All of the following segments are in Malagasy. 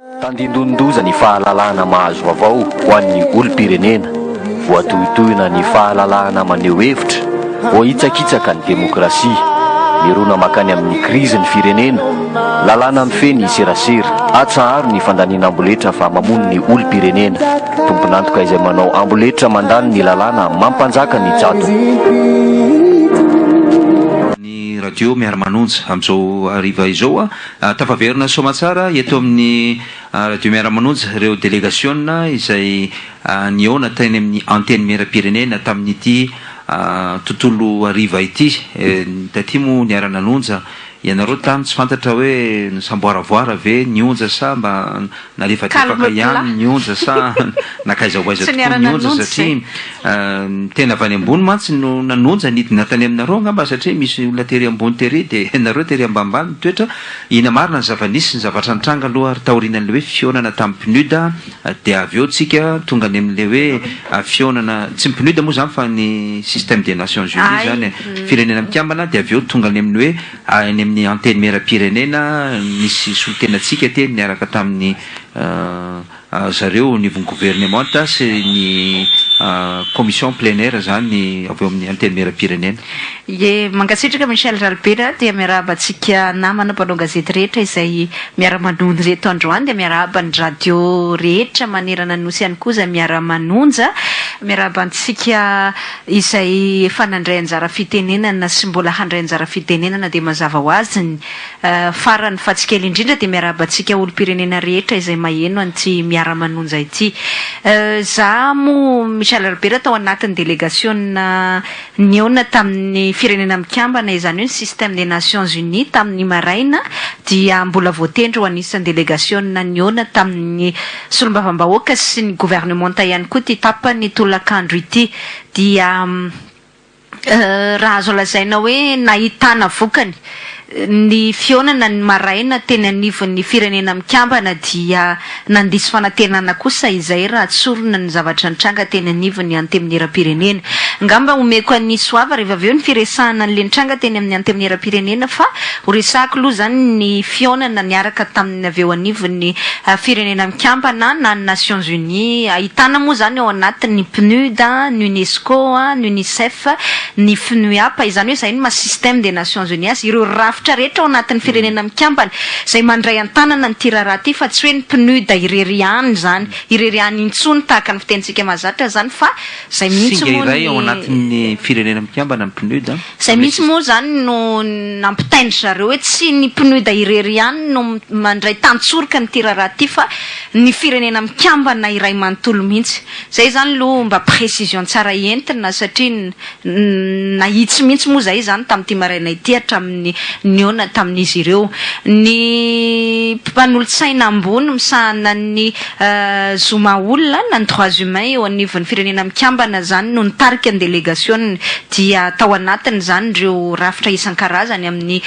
Tandindondoza ny fahalalahana mahazo vaovao ho an'ny olom-pirenena, voatohitohina ny fahalalahana maneho hevitra, voahitsakitsaka ny demokrasia, mirona makany amin'ny krizy ny firenena, lalàna mifeny serasera, atsaharo ny fandaniana amboletra fa mamono ny olom-pirenena, tomponantoka izay manao amboletra mandany ny lalàna mampanjaka ny jado. Radio miara-manonja amin'izao hariva izao tafaverina somatsara eto amin'ny radio miara-manonja ireo délégation izay niona teny amin'ny antenne miara-pirenena tamin'ity tontolo hariva ity taty mo niara-nanonja ianareo tamy tsy fantatra hoe samboaravoara ve nionja sa mba nalefadefaka ihany nionja sa nakaizaoaiza tokoa nionja satria tena avy any ambony mantsy no nanonja nidina tany aminareo ngamba satria misy olona tery ambony tery de nareo tery ambambany toetra ina marina ny zavanisy ny zavatra nitranga aloha ary taorinan'le hoe fionana tamin'ny PNUD de avy eo tsika tonga any amin'le hoe fionana tsy ny PNUD moa zany fa ny système des Nations Unies zany firenena mikambana de avy eo tonga any amin'ny hoe any amin'ny antenne miara-pirenena nisy solotenatsika teny niaraka tamin'ny zareo niveau gouvernement sy ny commission plenaire zany avy eo amin'ny antenne miara-pirenena. Ye mankasitraka Michel Jalbert dia miarabantsika namana mpanao gazety rehetra izay miara-manonja eto androany dia miaraba ny radio rehetra manerana nosy ihany koa izay miara-manonja miarabantsika izay efa nandray anjara fitenenana sy mbola handray anjara fitenenana dia mazava ho azy farany fatsikely indrindra dia miarabantsika olom-pirenena rehetra izay maheno an'ity miara-manonja ity. Za mo Michel Jalbert tao anatin'ny délégation niona tamin'ny firenena mikambana izany hoe système des Nations Unies tamin'ny maraina dia mbola voatendry ho anisan'ny délégation niona tamin'ny solombavambahoaka sy ny gouvernement ihany koa ty tapany tolakandro ity dia raha azo lazaina hoe nahitana vokany ny fionana ny maraina teny anivon'ny firenena mikambana dia nandisy fanantenana kosa izay raha tsorona ny zavatra nitranga teny anivon'ny antenne miara-pirenena ngamba omeko an'ny soava rehefa avy eo ny firesahana an'le nitranga teny amin'ny antenne miara-pirenena fa horesahako aloha zany ny fionana niaraka tamin'ny avy eo anivon'ny firenena mikambana na ny Nations Unies ahitana moa zany ao anatin'ny PNUD, ny UNESCO, ny UNICEF, ny FNUAP izany hoe zay ny ma système des Nations Unies ireo rafitra rehetra ao anatin'ny firenena mikambana zay mandray an-tanana ny tiraraha ty fa tsy hoe ny PNUD ireriany zany ireriany intsony tahaka ny fitentsika mahazatra zany fa zay mihitsy iray ao anatin'ny firenena mikambana ny PNUD zay mihitsy moa zany no nampitaindry zareo hoe tsy ny PNUD ireriany no mandray tantsoroka ny tiraraha ty fa ny firenena mikambana iray manontolo mihitsy zay zany lo mba précision tsara entina satria nahitsy mihitsy moa zay zany tamin'ity maraina ity hatramin'ny niona tamin'izy ireo ny mpanolotsaina ambony misahana ny zoma olona na ny droits humains eo anivon'ny firenena mikambana zany no nitarika ny délégation dia tao anatiny zany ireo rafitra isan-karazany amin'ny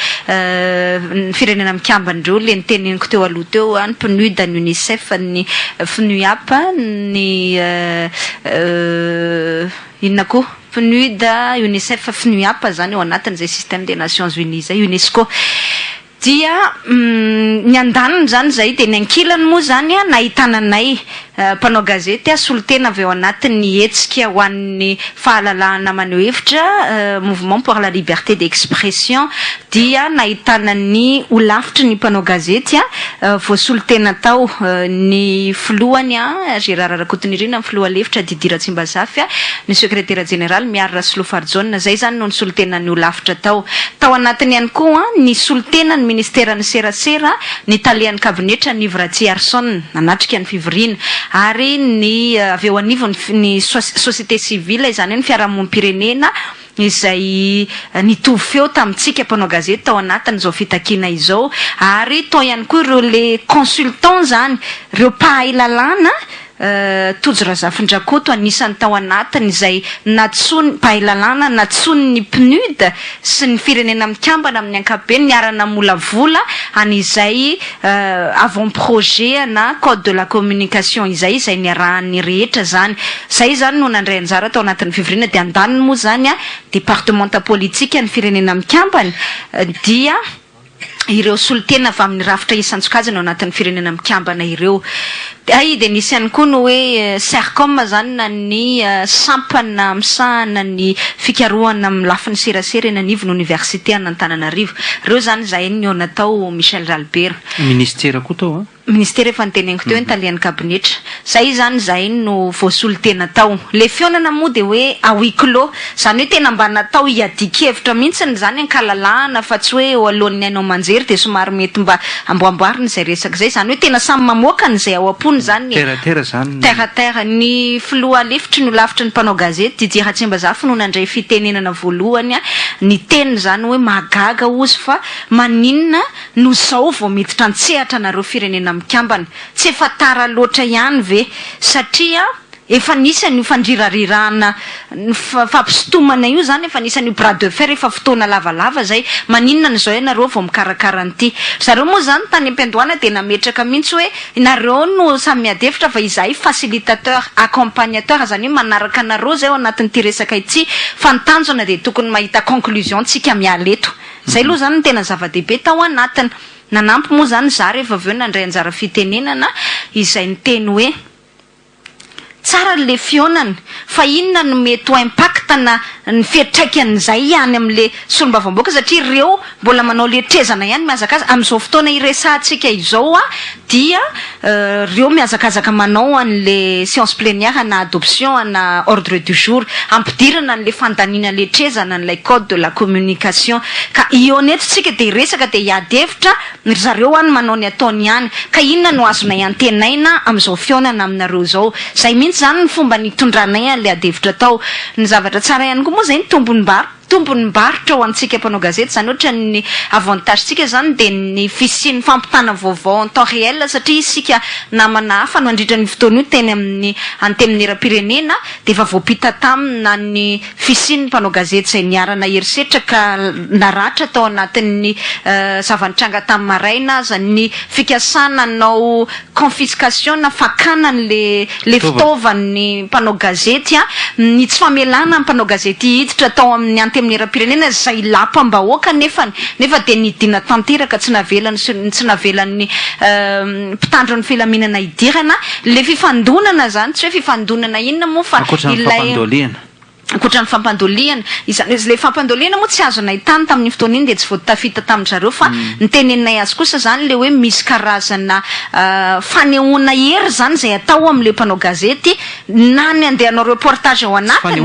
firenena mikambana ireo le niteneniko teo aloha teo ny PNUD, ny UNICEF, ny FNUAP, ny inona koa PNUD, UNICEF, FNUAP zany eo anatin'izay système des Nations Unies zay UNESCO dia ny andaniny zany zay de ny ankilany moa zany nahitananay mpanao gazety solotena avy eo anatin'ny hetsika ho an'ny fahalalahana maneho hevitra mouvement pour la liberté d'expression dia nahitana ny olafitry ny mpanao gazety voasolotena tao ny filohany Gérard Rakotonirina ny filoha lefitra Didira Tsimbazafy ny secrétaire général Miarra Slofarjona zay zany no nisolotena ny olafitra tao anatiny ihany koa ny solotena ny ministère ny serasera ny talian'ny kabinetra ny Vraty Arson nanatrika ny fivoriana ary ny avy eo anivony ny société civile izany hoe ny fiarahamonim-pirenena izay nitovy feo tamintsika mpanao gazety tao anatin'izao fitakiana izao ary tao ihany koa ireo le consultant zany ireo mpahay lalàna Tojo Razafindrakoto anisany tao anatiny izay natsony mpahay lalàna natsony ny PNUD sy ny firenena mikambana amin'ny ankapobeny niarana molavola an'izay avant projet na code de la communication izay niarahan'ny rehetra zany zany no nandray anjara tao anatin'ny fivoriana dia andaniny moa zany départementa politique ny firenena mikambana dia ireo solotena avy amin'ny rafitra isan-tsokajana ao anatin'ny firenena mikambana ireo. De nisy ihany koa no hoe Sercom zany na ny sampana misahana ny fikarohana amin'ny lafiny serasera eny anivon'ny université an'Antananarivo. Ireo zany zay no natao Michel Jalbert. Ministera koa tao Ministera efa niteneniko teo talian'ny kabinetra. Zay zany zay no voasolotena tao. Le fionana moa de hoe à huis clos, zany hoe tena mba natao hiadiky-hevitra mihitsy zany ankalalahana fa tsy hoe eo alohan'ny ainao manjery de somary mety mba amboamboarina zay resaka zay. Zany hoe tena samy mamoaka an'izay ao am-pony zany. Terra ny filoha lefitry no lavitry ny mpanao gazety Didier Ratsimbazafy no nandray fitenenana voalohany ny teny zany hoe magaga ozy fa maninona no zao vao miditra antsehatra nareo firenena mikambana. Tsy efa tara loatra ihany ve satria efa nisany fandrirarirana fampisotomana io zany efa nisany bras de fer efa fotoana lavalava zay maninona ny zao nareo vao mikarakara an'ity. Zareo moa zany tany am-piandohana de nametraka mihitsy hoe nareo no samy miadevitra fa izay facilitateur accompagnateur zany hoe manaraka anareo zay ao anatin'ity resaka ity fantanjona de tokony mahita conclusion tsika miala eto. Zay aloha zany tena zava-dehibe tao anatiny. Nanampy moa zany za rehefa avy eo nandray anjara fitenenana izay ny teny hoe tsara le fionana fa inona no mety ho impactana ny fiatraikan'izay any amin'le solombavam-boaka satria ireo mbola manao letrezana ihany miazakazaka amin'izao fotoana iresantsika izao dia ireo miazakazaka manao an'le séance plénière na adoption na ordre du jour ampidirana an'le fandaniana letrezana an'ilay code de la communication ka ioneto tsika de resaka de hiadevitra zareo any manao ny ataony ihany ka inona no azona iantenaina amin'izao fionana aminareo zao zay zany ny fomba nitondranay an'le adevitra tao. Ny zavatra tsara ihany koa moa zay ny tombony mbarotra ho antsika mpanao gazety zany ohatra ny avantage tsika zany de ny fisian'ny fampitana vaovao en temps réel satria isika namana hafa no andritra ny fotoana io teny amin'ny anteniny era-pirenena de efa voapita tamina ny fisian'ny mpanao gazety zay niarana herisetra ka naratra tao anatin'ny zava-nitranga tamin'ny maraina aza ny fikasana nao confiscation na fakana le fitaovan'ny mpanao gazety ny tsy famelana mpanao gazety hiditra tao amin'ny anteniny era-pirenena zay lapam-bahoaka nefa de nidina tanteraka tsy navelan'ny mpitandro ny filaminana idirana le fifandonana zany tsy hoe fifandonana inona moa fa ilay ankoatra ny fampandoliana le fampandoliana moa tsy azonay tany tamin'ny fotoana iny de tsy voatafita tamin-zareo fa ny teneninay azy kosa zany le hoe misy karazana fanehoana hery zany zay atao amin'le mpanao gazety na ny andeha hanao reportage ao anatiny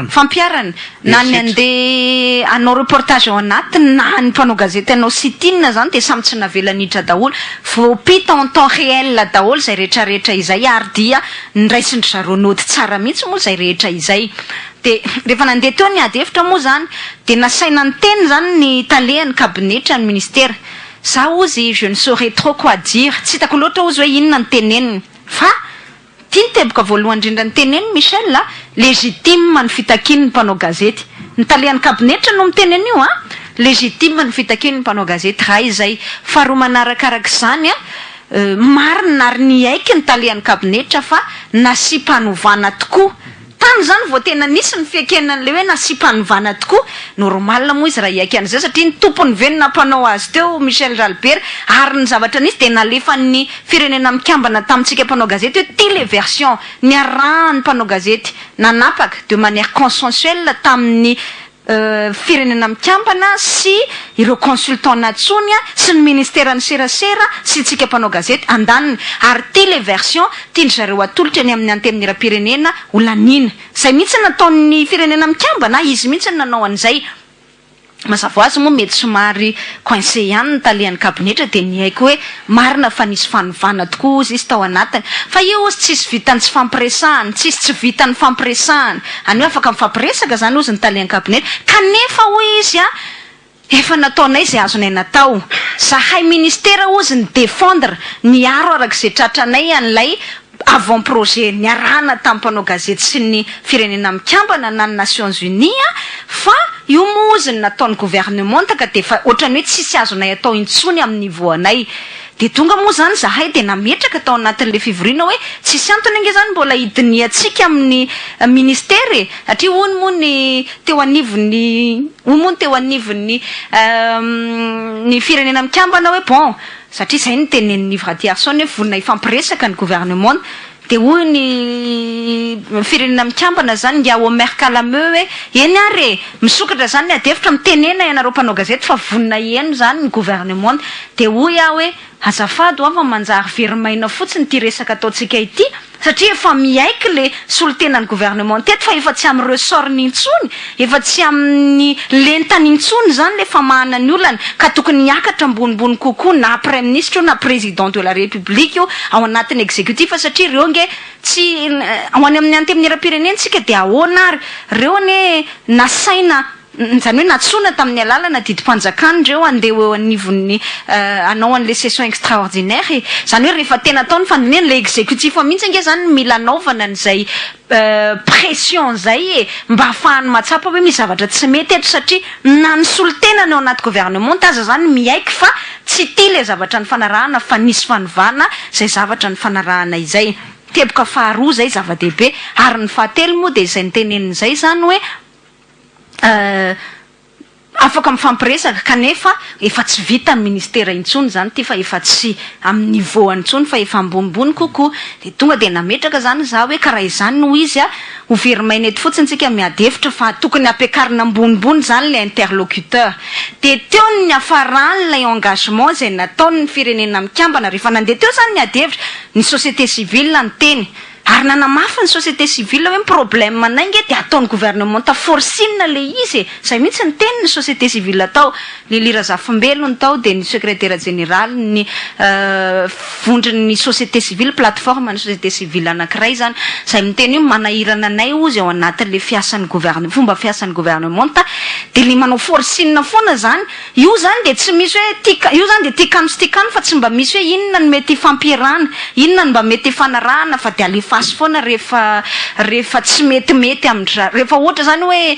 fampiarana na ny andeha hanao reportage ao anatiny na ny mpanao gazety anao sitinina zany de samy tsy navelanidra daholo voapita en temps réel daholo zay rehetrarehetra izay ary dia niraisindry zareo nody tsara mihitsy moa zay rehetra izay. De rehefa nandeha teo ny adevitra moa zany de nasaina ny teny zany ny talehan'ny kabinetra ny ministera za ozy je ne saurais trop quoi dire tsy hitako loatra ozy hoe inona ny teneniny fa tia ny teboka voalohany indrindra ny teneniny Michel légitime ny fitakian'ny mpanao gazety ny talehan'ny kabinetra no miteneny io légitime ny fitakian'ny mpanao gazety raha izay faharoa manarakaraka izany marina ary ny aiky ny talehan'ny kabinetra fa nasimpanovana tokoa tany zany vao tena nisy ny fiakenan'le hoe nasimpanovana tokoa normal moa izy raha iaiky an'izay satria ny tompony venona mpanao azy teo Michel Jalbert ary ny zavatra nisy de nalefa ny firenena mikambana tamintsika mpanao gazety hoe téléversion ny arahan'ny mpanao gazety nanapaka de manière consensuelle tamin'ny firenena mikambana sy ireo consultant natsony sy ny ministera ny serasera sy tsika mpanao gazety andaniny ary téléversion tiany zareo atolotra ny amin'ny anteniny era-pirenena olanina zay mihitsy nataon'ny firenena mikambana izy mihitsy nanao an'izay mazava azy moa mety somary coincé ihany ny talehan'ny kabinetra de ny haiko hoe marina fa nisy fanovana tokoa izy tao anatiny fa io ozy tsisy vitany tsy fampiresahany tsisy tsy vitany fampiresahany any hoe afaka mifampiresaka zany ozy ny talehan'ny kabinetra kanefa hoy izy efa nataonay zay azonay natao zahay ministera ozy ny défendre ny aro arak'izay tratranay an'ilay avant projet ny arahana tamin'ny mpanao gazety sy ny firenena mikambana na ny Nations Unies fa io moa ozy ny nataon'ny gouvernement ka de fa ohatrany hoe tsisy azonay atao intsony amin'ny niveau anay de tonga moa zany zahay de nametraka tao anatin'le fivoriana hoe tsisy antony ange zany mbola hidiny atsika amin'ny ministere satria hoy moa ny teo anivon'ny ny firenena mikambana hoe bon satria zay ny tenen'ny Vratierson hoe vonina ifampiresaka ny gouvernement de hoy ny firenena mikambana zany ngia Omer Kalameux hoe eny are misokatra zany adefitra mitenena ianareo mpanao gazety fa vonina eno zany ny gouvernement de hoy aho hoe azafady ho afa manjary verimaina fotsiny ty resaka ataotsika ity satria efa miaiky le solotenan'ny gouvernement teto fa efa tsy amin'ny ressortny intsony efa tsy amin'ny lentany intsony zany le famahana ny olana ka tokony hiakatra ambonimbony kokoa na premier ministre na président de la république io ao anatin'ny exécutif satria reo nge tsy ao any amin'ny antempirenena tsika de ahoana ary reo ne nasaina zany hoe natsona tamin'ny alalana didimpanjakana reo andeha eo anivon'ny anao an'le session extraordinaire zany hoe rehefa tena ataony fandinena le exécutif mihitsy nge zany mila naovana n'izay pression zay mba ahafahany matsapa hoe misy zavatra tsy mety eto satria na ny solotenany ao anaty gouvernement aza zany miaiky fa tsy tia le zavatra ny fanarahana fa nisy fanovana zay zavatra ny fanarahana izay teboka faharoa zay zava-dehibe ary ny fahatelo moa de izay nitenenin'izay zany hoe afaka mifampiresaka kanefa efa tsy vita ny ministera intsony zany ty fa efa tsy amin'ny niveau antsony fa efa ambonimbony kokoa de tonga de nametraka zany za hoe karaha izany no izy ho verimaina eto fotsiny tsika miadevitra fa tokony ampiakarina ambonimbony zany le interlocuteur de teo ny afaran'ilay engagement zay nataon'ny firenena mikambana rehefa nandeha teo zany miadevitra ny société civile ny teny ary nanamafy ny société civile hoe problème manay nge de ataon'ny gouvernement taforcine le izy zay mihitsy ny teny ny société civile tao le Lira Zafimbelony tao de ny secrétaire général ny vondron'ny société civile plateforme ny société civile anankiray zany zay miteny io manahirana anay ozy ao anatin'le fiasan'ny gouvernement fomba fiasan'ny gouvernement de le manao forcine foana zany io zany de tsy misy hoe tika io zany de tikano sy tikano fa tsy mba misy hoe inona ny mety fampirana inona ny mba mety fanarahana fa de alefasy foana rehefa tsy metimety amindra rehefa ohatra zany hoe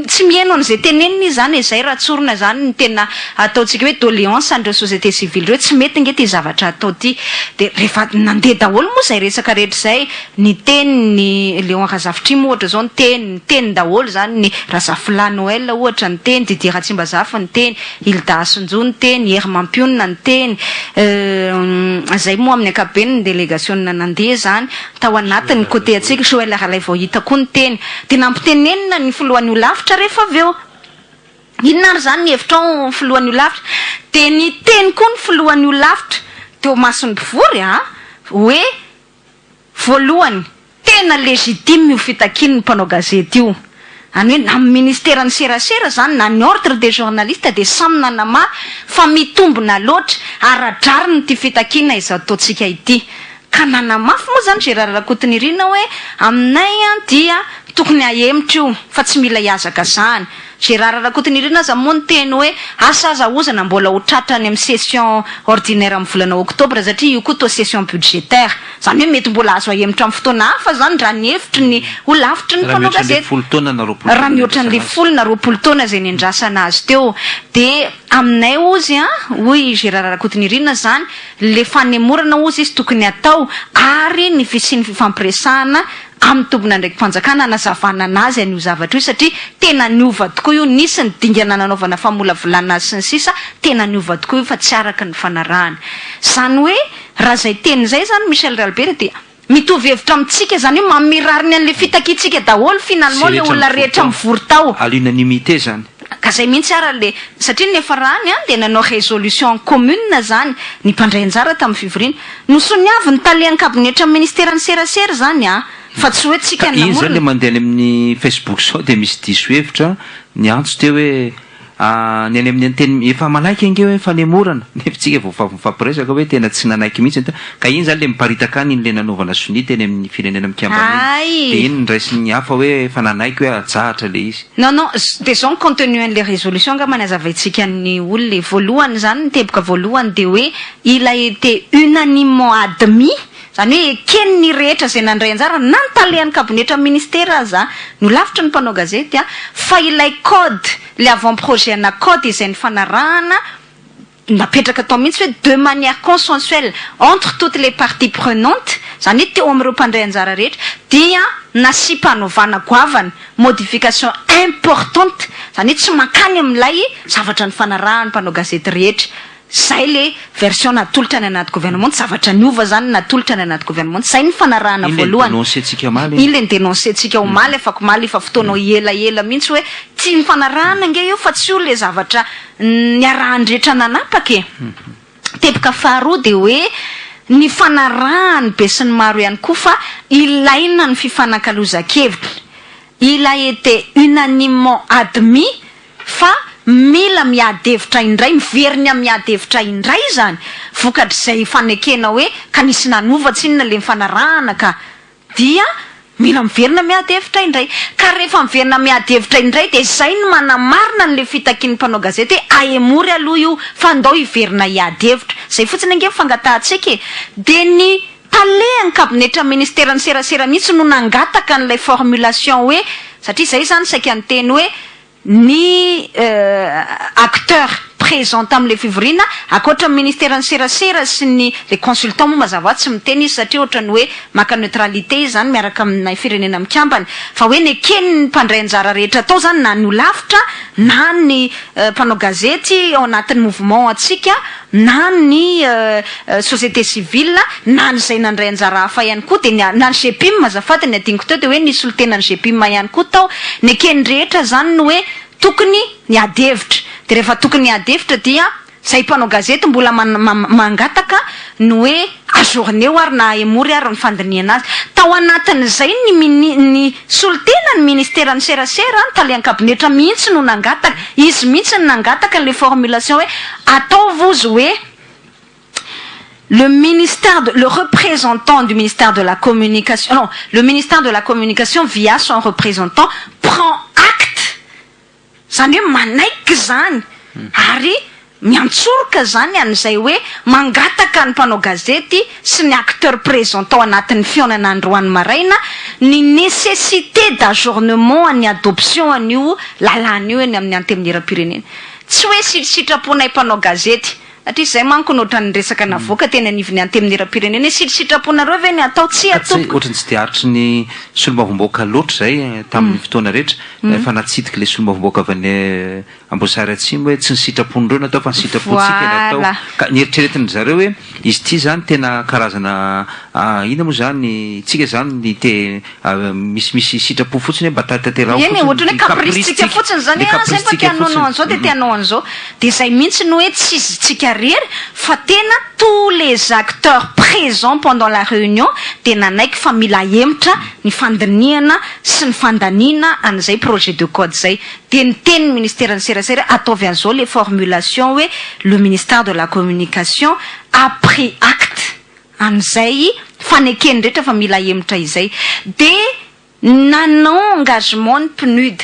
tsy mieno an'izay teneniny zany zay raha tsorona zany ny tena ataotsika hoe doléance andreo société civile reo tsy mety nge ty zavatra atao ty de rehefa nandeha daholo moa zay resaka rehetra zay ny teny ny Léon Razafitrimo ohatra zao ny teny daholo zany ny Razafila Noël ohatra ny teny Didier Ratsimbazafy ny teny Hilda Asonjo ny teny Herman Pionna ny teny zay moa amin'ny ankapobeny ny délégation nandeha zany tao anatin'ny côté atsika Joël Aralay vao hita koa ny teny de nampitenenina ny filohan'ny olavitra rehefa avy eo inona ary zany ny hevitao filohan'ny olavitra de ny teny koa ny filohan'ny olavitra teo masony mpivory hoe voalohany tena légitime io fitakiny ny mpanao gazety io any hoe na ministère ny serasera zany na ny ordre des journalistes de samy nanama fa mitombona loatra aradrariny ty fitakina izy ataotsika ity ka nanamafy moa zany Gérard Rakotonirina hoe aminay dia tokony ahemitra io fa tsy mila hiazaka zany Gérard Rakotonirina za moa ny teny hoe asa aza ozana mbola ho tratrany amin'ny session ordinaire amin'ny volana oktobra satria io koa to session budgétaire zany hoe mety mbola azo ahemitra amin'ny fotoana hafa zany raha ny hevitry ny olavitry ny mpanao gazety raha mihoatra n'le 10 na 20 taona zay niandrasana azy teo de aminay ozy hoy Gérard Rakotonirina zany le fanemorana ozy izy tokony atao ary ny fisiany fifampiresahana amin'ny tombona ndraiky mpanjakana nazavana anazy an'io zavatra io satria tena niova tokoa io nisy ny dingana nanaovana famolavolana azy sy ny sisa tena niova tokoa io fa tsy araka ny fanarahana zany hoe raha zay teny zay zany Michel Ralbert de mitovy hevitra amitsika zany hoe mamirariny an'le fitakitsika daholo finalement le olona rehetra mivory tao à l'unanimité zany ka zay mihitsy ara le satria nefa rany de nanao résolution commune zany ny mpandray anjara tamin'ny fivoriana nosoniavy ny talian'ny kabinetra ministère ny serasera zany fa tsy hoe tsika iny zany le mandeha any amin'ny Facebook sao de misy diso hevitra ny antso teo hoe ny any amin'ny anteny efa malaiky ange hoe fanemorana nefa tsika vao mifampiresaka hoe tena tsy nanaiky mihitsy ka iny zany le miparitaka any le nanaovana soni teny amin'ny firenena mikambana de iny ndraisin'ny hafa hoe fa nanaiky hoe ajahatra le izy non de zao contenu an'le résolution nga manazavaitsika ny olona voalohany zany teboka voalohany de hoe il a été unanimement admis zany hoe keny ny rehetra zay nandray anjara na nytalehan'ny kabinetra ministère aza no lavitra ny mpanao gazety fa ilay code le avant projet ana code izay ny fanarahana napetraka atao mihitsy hoe de manière consensuelle entre toutes les parties prenantes, zany hoe teo amin'ireo mpandray anjara rehetra, dia nasipanaovana goavana modification importante, zany hoe tsy mankany amin'ilay zavatra ny fanarahany mpanao gazety rehetra. Zay le version natolotra ny anaty gouvernement, zavatra niova zany natolotra ny anaty gouvernement. Zay ny fanarahana voalohany. Iny le dénoncentsika omaly, afaka omaly efa fotoanao ela mihitsy hoe tsy ny fanarahana nge io fa tsy io le zavatra niarahany-drehetra nanapaka e. Tepika faharoa de hoe ny fanarahany be sy ny maro ihany koa fa ilaina ny fifanankalozan-kevitra. Il a été unanimement admis fa mila miadevitra indray, miverina miadevitra indray zany vokatr'izay fanekena hoe ka nisy nanovatsy inona le mifanarahana ka dia mila miverina miadevitra indray. Ka rehefa miverina miadevitra indray de zay no manamarina n'le fitakin'ny mpanao gazety hoe ahemory aloha io fa andao hiverina iadevitra. Zay fotsiny ange fangatantsika de ny palais ny kabinetra ministera ny serasera mihitsy no nangataka n'ilay formulation hoe, satria zay zany saika ny teny hoe ny acteur présent am'le fivorina akoatra ministera ny serasera sy ny le consultant moa mazava tsy miteny izy satria ohatrany hoe maka neutralité izy zany miaraka amina firenena mikambany, fa hoe nekeny ny mpandray anjara rehetra atao zany na ny olavitra na ny mpanao gazety ao anatin'ny mouvement atsika na ny société civile na ny zay nandray anjara hafa ihany koa de na ny GPIM mazafady ny adiniko teo de hoe nisy olotena ny GPIM ihany koa tao nekeny rehetra zany no hoe tokony ny adevitra. De rehefa tokony adevitra dia zay mpanao gazety mbola mangataka no hoe ajourné ary na ahemory ary ny fandiniana azy. Tao anatin'izay ny solotena ny ministera ny serasera ny talian kabinetra mihitsy no nangataka, izy mihitsy no nangataka le formulation hoe ataovy hoe le représentant du ministère de la communication, non, le ministère de la communication via son représentant prend acte. Zany hoe manaiky zany ary miantsoroka zany an'izay hoe mangataka ny mpanao gazety sy ny acteur présent ao anatin'ny fionana androany maraina ny nécessité d'ajournement ny adoption an'io lalàna io eny amin'ny anteminiram-pirenena. Tsy hoe sitrapona mpanao gazety satria zay manko notrany resaka navoaka teny anivony anteminiram-pirenena sitraponareo ve ny atao tsy atopoko ohatrany tsy de aritry ny solombavam-boaka loatra zay tamin'ny fotoana rehetra fa natsitika le solombavam-boaka avy any Amboasary Atsimo hoe tsy ny sitrapon'ireo natao fa ny sitrapontsika natao ka ny eritreretiny zareo hoe izy ty zany tena karazana ina moa zany tsika zany ny te misy sitrapo fotsiny hoe mba tatateraho fotsiny ohatrany hoe capricetsika fotsiny zany zay fa tianao an'izao de tianao an'izao de zay mihitsy no hoe tsy izy tsika rery fa tena tous les acteurs présents pendant la réunion de nanaiky fa mila emitra ny fandiniana sy ny fandanina an'izay projet de code zay de ny teny ministère ny serasera ataovy an'izao les formulations hoe le ministère de la communication a pris acte an'izay fanekeny rehetra fa mila emitra izay de nanao engagement ny PNUD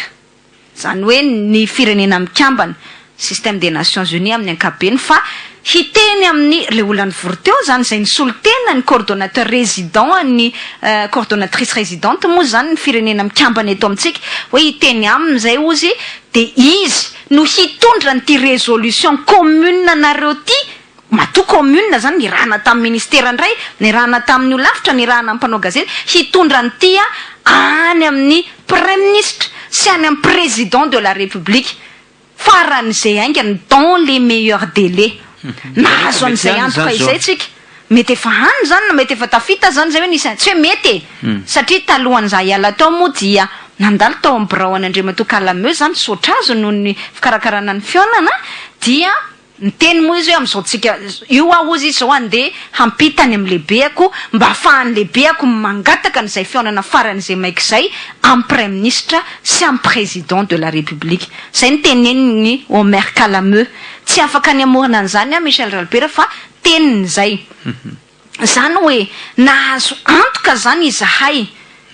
zany hoe ny firenena mikambana système des Nations Unies amin'ny ankapobeny fa hiteny amin'ny le olany voroteo zany zay ny solotena ny coordonnateur résident ny coordonnatrice résidente moa zany ny firenena mikambana eto amintsika hoe hiteny amin'izay ozy de izy no hitondra nyty résolution commune nareo ty mato commune zany nirahana tamin'ny ministère ndray nirahana tamin'ny olavitra nirahana am'mpanao gazety hitondra ny tya any amin'ny premier ministre sy any amin'ny président de la république faran'izay aingany dans les meilleurs délais nahazo an'izay antoka izay tsika mety efa hany zany na mety efa tafita zany zay hoe nisy tsy hoe mety satria talohan'izay hiala tao moa dia nandalo tao amin'ny birao an'Andriamatoa Kalameux zany sotra azo noho ny fikarakarana ny fionana dia ny teny moa izy hoe am'izao tsika io aho izy zao andeha hampitany amin'ny lehibeako mba ahafahan'ny lehibeako mangataka n'izay fionana faran'izay maiky zay amin'ny premier ministre sy amin'ny président de la république. Zay ny teneniny Omer Kalameux tsy afaka ny amorona an'izany Michel Ralpera fa teniny zay zany hoe nahazo antoka zany izahay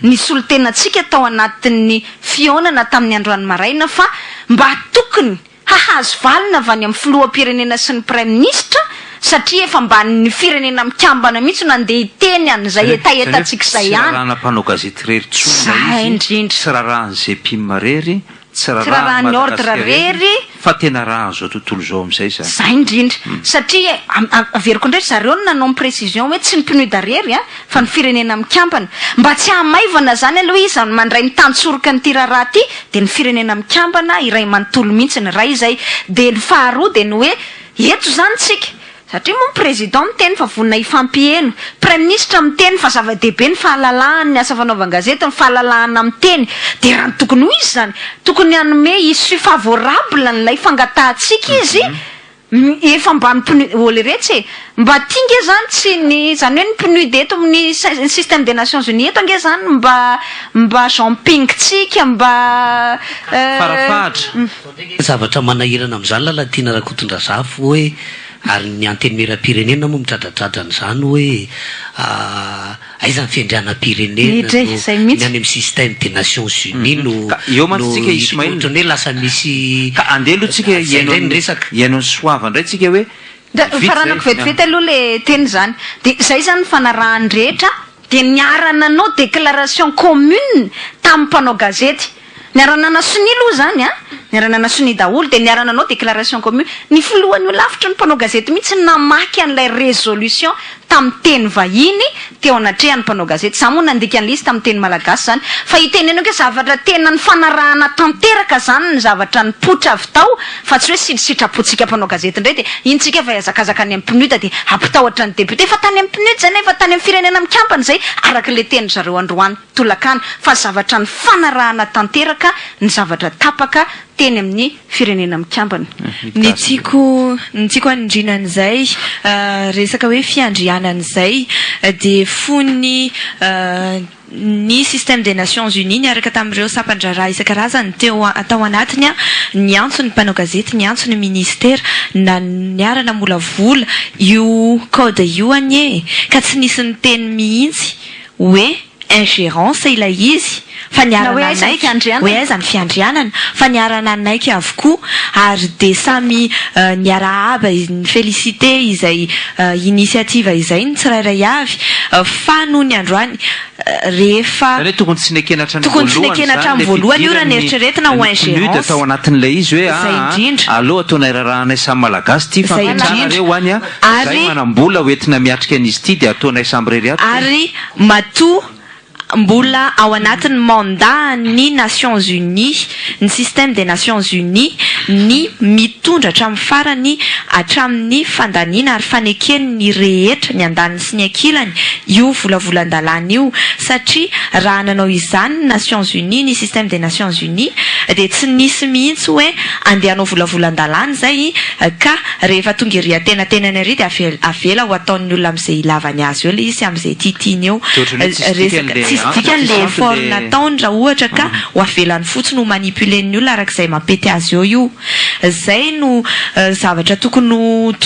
ny solotenatsika tao anatin'ny fionana tamin'ny androany maraina fa mba tokony hahazo valina avy any amin'ny filoham-pirenena sy ny premier ministre satria efa mba ny firenena mikambana mihitsy nandeha hiteny an'izay etaetatsika zay ihany rahana mpanao gazety rery tsona izy sy raharahany GPIM rery tsy raharaha ny ordre rery fa tena raha zao tontolo zao am'izay zany zay indrindra satria averiko indray zareo no nanao ny précision hoe tsy ny pneu d'arrière a fa ny firenena mikampana mba tsy hamaivana zany aloha izy mandray ny tantsoroka ny tiraraha ty de ny firenena mikampana iray manontolo mihitsy ny ray zay de ny faharoa de ny hoe eto zany tsika satria moa ny président miteny fa vonina hifampiheno prime ministre miteny fa zava-dehibe ny fahalalahany ny asa fanaovan-gazety ny fahalalahana miteny de raha ny tokony ho izy zany tokony hanome issue favorable n'ilay fangatahantsika izy efa mba ny pneu olo iretsy mba tinge zany tsy ny zany hoe ny pneu deto amin'ny système des nations unies eto ange zany mba jampingtsika mba farafahatra zavatra manahirana am'izany lalatiana rakotondrazafo hoe ary ny anteny mera-pirenena moa mitradradradrany zany hoe aizany fiandriana-pirenena ny any amin'ny système des nations unies eo mantsika Ismail hoe lasa misy ka andeha aloha tsika iaiano ny soava indray tsika hoe faranako vetivety aloha le teny zany de zay zany ny fanarahany rehetra de niarananao déclaration commune tamin'ny mpanao gazety niaranana soni aloha zany a niaranana soni daholo de niarananao déclaration commune ny filohany io lavitra ny mpanao gazety mihitsy namaky an'ilay résolution tamin'ny teny vahiny teo anatrehan'ny mpanao gazety za moa nandika an'lizy tamin'ny teny malagasy zany fa itenenao ke zavatra tena ny fanarahana tanteraka zany ny zavatra ny potra avy tao fa tsy hoe sitrisitrapotsika mpanao gazety indray de intsika fa azakazaka any amin'ny pnuda de ampitahotra ny député fa tany amin'ny pnud zany fa tany amin'ny firenena mikampana zay araka le teny zareo androany tolakana fa zavatra ny fanarahana tanteraka ny zavatra tapaka teny amin'ny firenena mikampana ny tiako andrinan'izay resaka hoe fiandrianan'izay de fony ny système des nations unies niaraka tamin'ireo sampandraraha isan-karazany atao anatiny a ny antso ny mpanao gazety ny antso ny ministera na niarana molavola io code io anye ka tsy nisy ny teny mihitsy hoe ingérence ilay izy fa niarana anaiky hoe aiza ny fiandrianana fa niarana anaiky avokoa ary de samy niarahaba ny félicité izay initiative izay ny tsirairay avy fa noho ny androany rehefa tokony tsy nekenatra ny voalohany io raha nieritreretina ho ingérence atao anatin'ilay izy hoe aloha ataonay rarahanay samy malagasy ty fampitrareo any a zay manambola hoentina miatrika an'izy ty de ataonay samy rery ary matoa mbola ao anatin'ny mandat ny Nations Unies ny système des Nations Unies ny mitondra hatramin'ny farany hatramin'ny fandaniana ary fanekeny ny rehetra ny andaniny sy ny ankilany io volavolan-dalàna io satria raha nanao izany ny Nations Unies ny système des Nations Unies de tsy nisy mihitsy hoe andeha hanao volavolan-dalàna zay ka rehefa tonga ery atenatenany ary de avela ho ataon'ny olona amin'izay ilavany azy eo le izy amin'izay tiatiany eo dikan'le effort nataony raha ohatra ka ho avelany fotsiny ho manipuleny olona arak'izay mampety azy eo io zay no zavatra tokony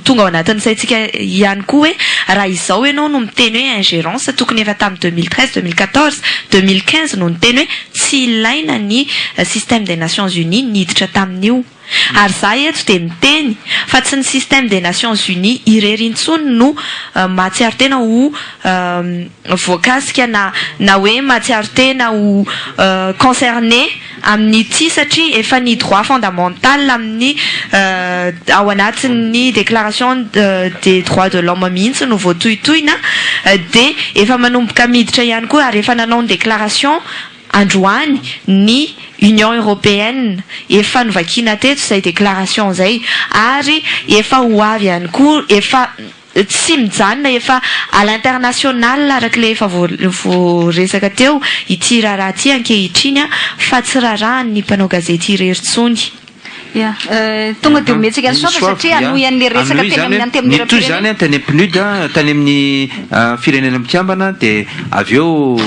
tonga ao anatin'izaytsika ihany koa hoe raha izao ianao no miteny hoe ingérence tokony efa tamin'ny 2013 2014 2015 no miteny hoe tsy ilaina ny système des Nations Unies niditra tamin'io ary za eto de miteny fa tsy ny système des Nations Unies irery intsony no mahatsiaro tena ho voakasika na hoe mahatsiaro tena ho concerné amin'ny ty satria efa ny droit fondamental amin'ny ao anatin'ny déclaration des droits de l'homme mihitsy no voatohitohina de efa manomboka miditra ihany koa ary efa nanao ny déclaration androany ny Union européenne efa novakina teto zay déclaration zay ary efa ho avy ihany koa efa tsy mijanona efa à l'international arak'le efa voaresaka teo ity raha ty ankehitriny fa tsy raharahany mpanao gazety ireritsony tonga de ometsika ny sofa satria anoy an'le resaka teny amin'ny antemitoy zany a tany pnud tany amin'ny firenena mikambana de avy eo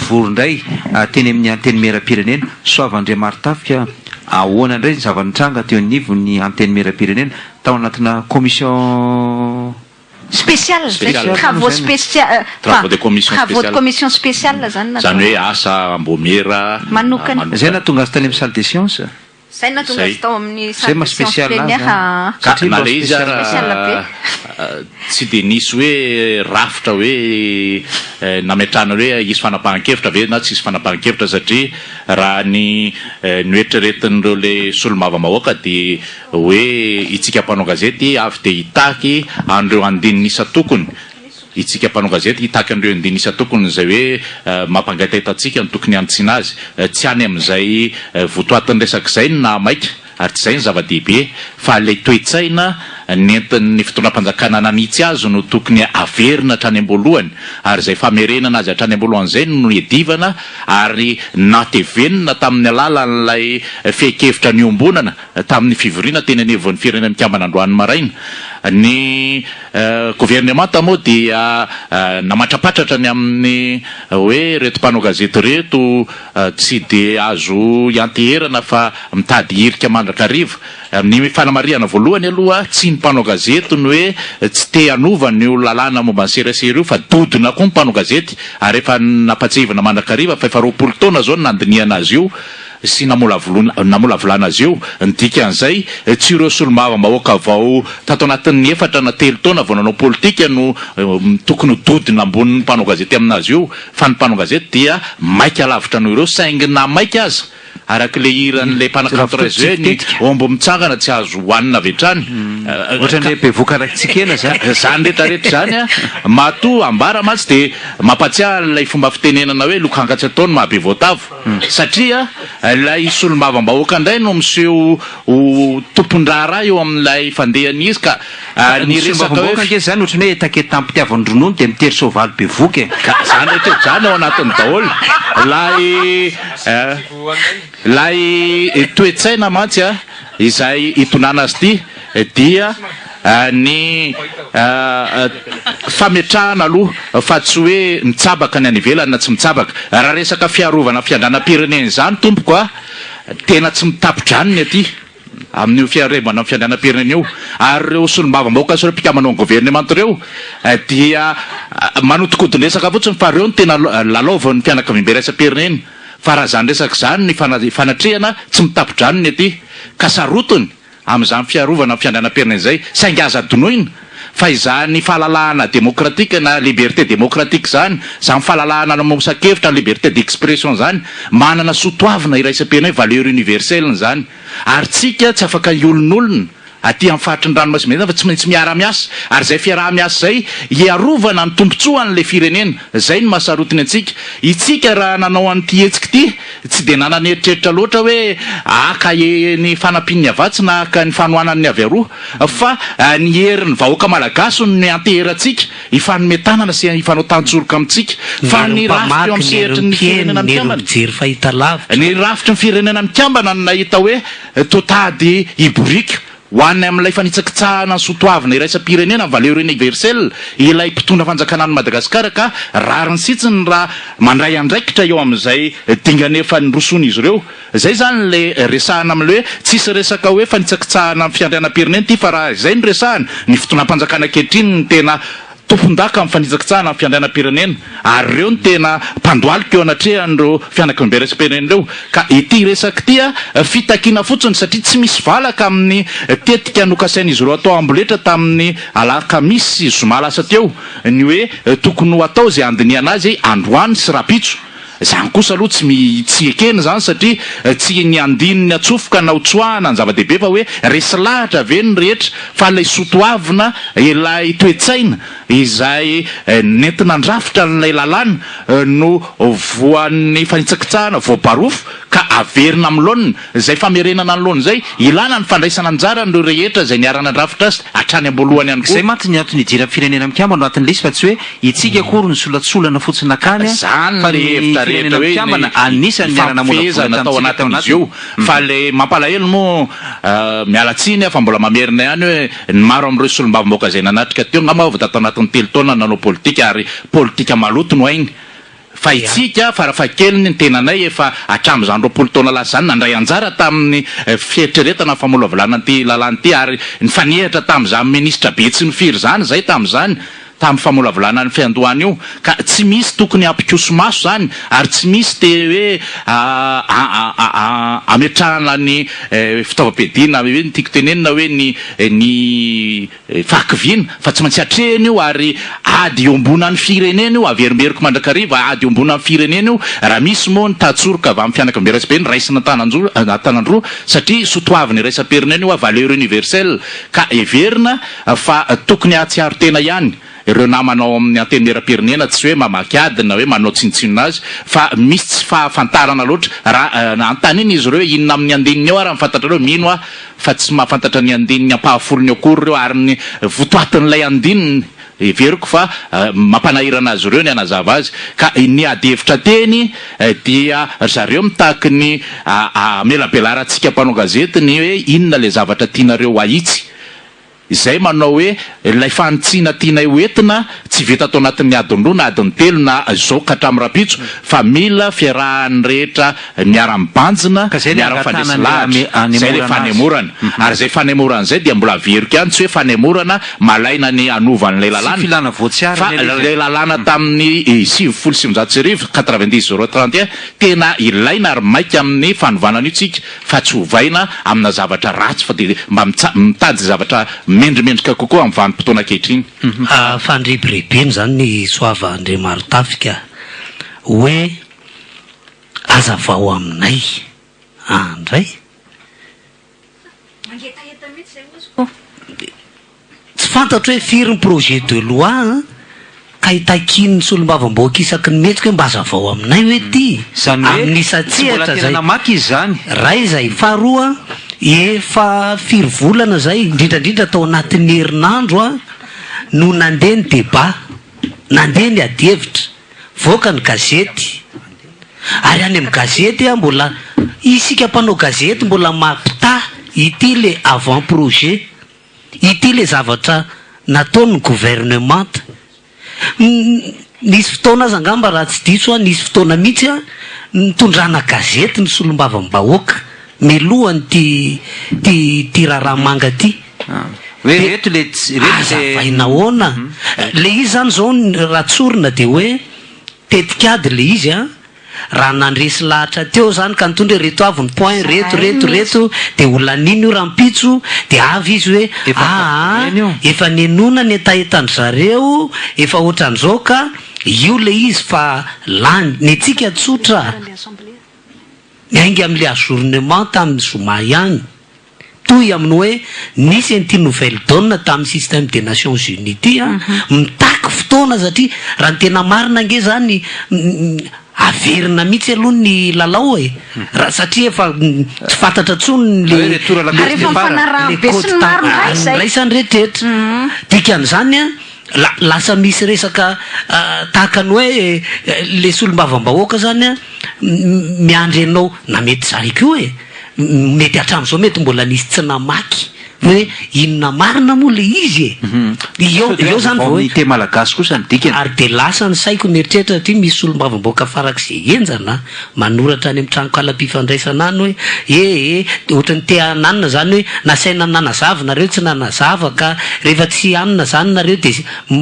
vorondray teny amin'ny anteny mera-pirenena soavandriamartafika ahoana indray ny zavanitranga teo anivo ny anteny mera-pirenena tao anatina commission spécial travaux de commission spéciale zany hoe asa mbomera manokana zay na tonga azy tany amin'ny salle des sciences zay na tonga azy tao amin'ny zay ma spécial na le izy tsy de nisy hoe rafitra hoe nametrana hoe isy fanapahan-kevitra ve na tsy isy fanapahan-kevitra satria raha ny oetriretin'ireo le solomavamahoaka de hoe itsika mpanao gazety avy de hitaky an'ireo andininy isa tokony itsika mpanao gazety hitaky an'ireo andininy isa tokony zay hoe mampangatahitatsika ny tokony antsina azy tsy any amin'izay votoatin'ny resak'izay na maika ary tsy zay ny zava-dehibe fa le toe-tsaina nentin'ny fitondram-panjakana nanitsy azy no tokony averina hatrany am-boalohany ary zay famerenana azy hatrany am-boalohan'izay no edivana ary natevenina tamin'ny alalan'ilay fehikevitra ny ombonana tamin'ny fivoriana teny anevon'ny firenena mikambana androany maraina ny gouvernemanta moa dia namatrapatratra ny amin'ny hoe reto mpanao gazety reto tsy de azo ianteherana fa mitady hirika mandrakariva ny fanamariana voalohany aloha tsy ny mpanao gazety no hoe tsy te anova ny lalàna momba ny serasera io fa dodina koa ny mpanao gazety ary efa napatsevana mandrakariva fa efa 20 taona zao nandiniana azy io sy namolavolana azy io ny dikan'izay tsy ireo solomavamahoaka vao tato anatin'ny 4 na 3 taona vao nanao politika no tokony dodina ambonin'ny mpanao gazety aminazy io fa ny mpanao gazety dia maika lavitra no ireo saingy na maika aza araky le iran'le mpanakatrazeny ombo mitsangana tsy azo hoanina avetrany ohatran'le bevokarakitsikena zany rehetrarehetra zany a mato ambara matsy de mampatsiahy lay fomba fitenenana hoe lokangatsy ataony mahabe voatavo satria lay solomavambahoaka indray no miseho tompon-draha raha eo amin'ilay fandehany izy ka ny resaka hoe zany ohatrany hoe take tampitiavany ronono de mitery sovaly bevoky ka zany rehetra zany ao anatin'ny daholo lay toe-tsaina mantsy a izay hitonana azy ty dia ny fametrahana aloha fa tsy hoe mitsabaka ny any ivelany na tsy mitsabaka raha resaka fiarovana fiandranam-pireneny zany tompoko a tena tsy mitapidranony aty amin'io fiarevana fiandranam-pireneny io ary reo solomavambahoaka sy reo mpikamanao ny gouvernement reo dia manotokodin-resaka fotsiny fa reo ny tena lalaovan'ny fianakaviam-pireneny fa raha zany resaka zany ny fanatrehana tsy mitapidranony aty ka sarotony amin'izany fiarovana fiandranam-pireneny zay saingy aza donoina fa izany fahalalahana demokratika na liberté demokratika zany zany fahalalahana namosa-kevitra ny liberté d'expression zany manana sotoavina iraisam-pireneny valeur universelle zany ary tsika tsy afaka iolon'olona aty amin'ny faritry ny ranomasimena fa tsy maintsy miara-miasa ary zay fiaraha-miasa zay iarovana ny tombontsoan'le firenena zay ny mahasarotiny antsika itsika raha nanao an'ity hetsika ity tsy de nananeritreritra loatra hoe aka ny fanampin'ny avatsy na aka ny fanoanan'ny avy aroa fa ny herin'ny vahoaka malagasy ny anteheratsika ifanometanana sy ifanao tantsoroka amintsika fa ny rafitra eo amin'ny sehetry ny firenena mikambana ny rafitry ny firenena mikambana no nahita hoe totady iborika hoanny amin'ilay fanitsakitsahana ny sotoavina iraisam-pirenena ny valeur universelle ilay mpitondra fanjakana any madagasikara ka rariny sitsiny raha mandray andraikitra eo amin'izay dinganefa ny rosony izy ireo zay zany le resahana am'le hoe tsisy resaka hoe fanitsakitsahana ny fiandrianam-pirenena ty fa raha izay ny resahana ny fitondram-panjakana ankehitriny ny tena tompondaka amin'ny fanitsakitsahana amin'ny fiandrianam-pirenena ary reo ny tena mpandoalika eo anatrehan'ireo fianakaviam-pirenena reo ka ity resaka tya fitakiana fotsiny satria tsy misy valaka amin'ny tetika nokasaina izy ireo atao amboletra tamin'ny alakamisy zoma lasa teo ny hoe tokony ho atao zay andiniana azy androany sy rapitso zany kosa aloha tsy ekena zany satria tsy ny andininy atsofoka na hotsoahana ny zava-dehibe fa hoe resy lahatra ve ny rehetra fa lay sotoavina ilay toe-tsaina izay nentina andrafitra n'ilay lalàna no voan'ny fanitsakitsahana voabarofo ka averina am'lonina zay famerenana ny lona zay ilana ny fandraisana anjara nireo rehetra zay niarana andrafitra azy hatrany am-boalohany ihany koa zay maty ny antony hidirany firenena mikambana no atin'le izy fa tsy hoe itsika kory ny solatsolana fotsiny akany zany le hevitra rehetra hoe anisan'ny miara-monafezana tao anatin'izy io fa le mampalahelo moa mialatsiny fa mbola mamerina ihany hoe ny maro am'ireo solombavam-baoaka zay nanatrika teo ngamaova da tao anatin'ny 3 taona nanao politika ary politika maloto no ainy fa itsika farafakeliny ny tenanay efa hatramy zany 20 taona lasa zany nandray anjara tamin'ny fietreretana famolavolana ty lalàny ty ary ny fanehatra tam'izany ministra be tsy ny firy zany zay tam'izany tamin'ny famolavolana ny fiandohany io ka tsy misy tokony ampikoso maso zany ary tsy misy te hoe ametrahana ny fitaovam-piadiana hoe ny tiako tenenina hoe ny fahakiviana fa tsy maintsy atrehany io ary ady eo ambonany firenena io averimberiko mandrakariva ady eo ambonany firenena io raha misy moa ny tatsoroka avy amin'ny fianakamberatsy be ny raisina tanandroa satria sotoaviny iraisampirenena io a valeur universelle ka everina fa tokony ahatsiaro tena ihany ireo namanao amin'ny anteny mera-pirenena tsy hoe mamaky ady na hoe manao tsinitsinona azy fa misy tsy fahafantarana loatra raha antany iny izy ireo inona amin'ny andininy eo ary mifantatra reo mino a fa tsy mahafantatra ny andininy ampahafolony akory reo ary ny votoatin'ilay andininy everiko fa mampanahirana azy ireo ny anazava azy ka ny adevitra teny dia zareo mitaky ny melabelaratsika mpanao gazety ny hoe inona le zavatra tianareo ahitsy izay manao hoe ilay fanitsina tiana hoentina tsy vita atao anatin'ny adiny roa na adiny telo na zao ka hatramin'ny rapitso fa mila fiarahan'ny rehetra miara-mibanjina miara-mifandesilahatra zay le fanemorana ary zay fanemorana zay dia mbola averiko ihany tsy hoe fanemorana malaina ny anovan'ilay lalàna fa lay lalàna tamin'ny 7/9/90 tena ilaina ary maika amin'ny fanovanana io tsika fa tsy hovaina amina zavatra ratsy fa dia mba mitady zavatra mendrimendrika kokoa amin'ny vanim-potoana ankehitriny fandribirebeny zany ny soava andre maro tafika hoe azavao aminay andray tsy fantatro hoe firy ny projet de loi ka hitakiny ny solombavam-boaka isaky ny metsika hoe mba azavao aminay hoe ty amin'nisatsihatra zay maky izy zany ray zay faharoa efa firy volana zay indrindrandrindra tao anatin'ny herinandro a no nandeha ny débat nandeha ny adevitra voaka ny gazety ary any amin'ny gazety a mbola isika mpanao gazety mbola mampita ity le avant projet ity le zavatra nataony gouvernement nisy fotoana azy angamba raha tsy diso a nisy fotoana mihitsy a nitondrana gazety ny solombavam-bahoaka melohany ty raharaha manga ty azavainahoana le izy zany zao ratsorina de hoe tetikady le izy a raha nandresy lahatra teo zany ka nitondra reto avy ny point reto de olan'iny io rampitso de avy izy hoe efa nenona ny etaetandry zareo efa ohatran'izao ka io le izy fa lany ny atsika tsotra miainga am'le ajournement tamin'ny zoma ihany toy amin'ny hoe nisy an'ity nouvelle donne tamin'ny système des nations unies ty a mitaky fotoana satria raha ny tena marina nge zany averina mihitsy aloha ny lalao e raha satria efa tsy fantatra tsony lelaisany rehetrrehetra dikan'izany a lasa misy resaka tahaka ny hoe le solombavam-bahoaka zany a miandry anao na mety zariko io e mety hatram'izao mety mbola nisy tsy namaky hoe inona marina moa le izy eo zany voa te malagasy kosa ny dikany ary de lasa ny saiko nieritreritra ty misy solombavam-bahoaka farak'izay enjana manoratra any amin'ny tranoko ala-pifandraisana any hoe ohatrany te hananina zany hoe nasaina nanazava nareo tsy nanazava ka rehefa tsy anina zany nareo de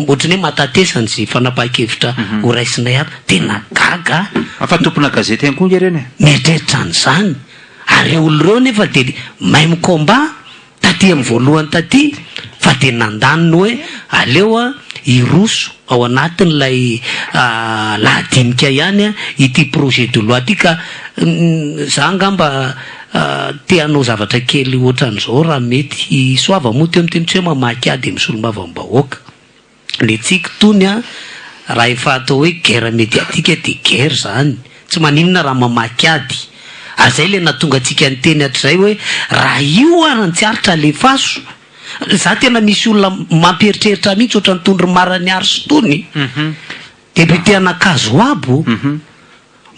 ohatrany hoe matatesany zy fanapaha-kevitra ho raisinay aby tena gaga afa tompona gazety any koa ngereny mieritreritra an'izany ary olo reo nefa de mahay micombat taty amin'ny voalohany taty fa de nandaniny hoe aleo a iroso ao anatin'lay lahadinika ihany a ity projet de loi ty ka za ngamba te hanao zavatra kely ohatran'izao raha mety isoava moa teo am'teny tsy hoe mamaky ady amin'ny solombavam-bahoaka le tsika tony a raha efa atao hoe guerre médiatique de guerre zany tsy maninona raha mamaky ady ary zay le natonga atsika ny teny hatrizay hoe raha io arantsiaritra alefaso za tena misy olona mampieritreritra mihitsy ohatra ny tondry marany ary sotony deputé anakazo abo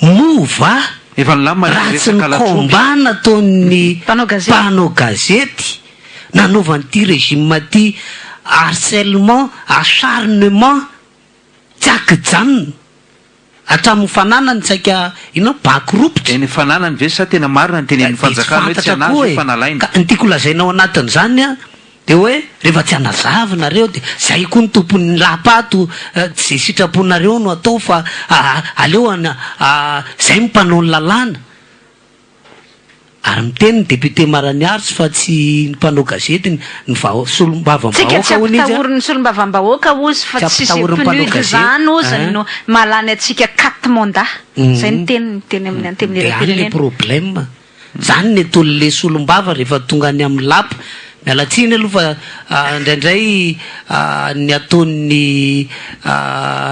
mova raha tsy nikomba nataon'ny mpanao gazety nanaovan'ity régime ty harcèlement acharnement tsy akijanona hatramin'ny fananany tsaika inao bakiropitra ny fananany ve sa tena marina ny tenen'ny fanjakana hoe tsy anazy fanalaina ny tiako lazainao anatin'izany a de hoe rehefa tsy anazavynareo de zay koa ny tompon'ny lapato zay sitraponareo no atao fa aleo zay mimpanao ny lalàna ary miteny ny député Maraniaritsy fa tsy mpanao gazety ny solombavam-bahoaka hoy izy ny solombavam-bahoaka ozy fa tsy pnude zany ozy no malany atsika 4 mandat zay ny teny amin'ny anteminy le problème zany ny atolole solombava rehefa tonga any amin'ny lapa mialatsiny aloha fa indraindray ny ataon'ny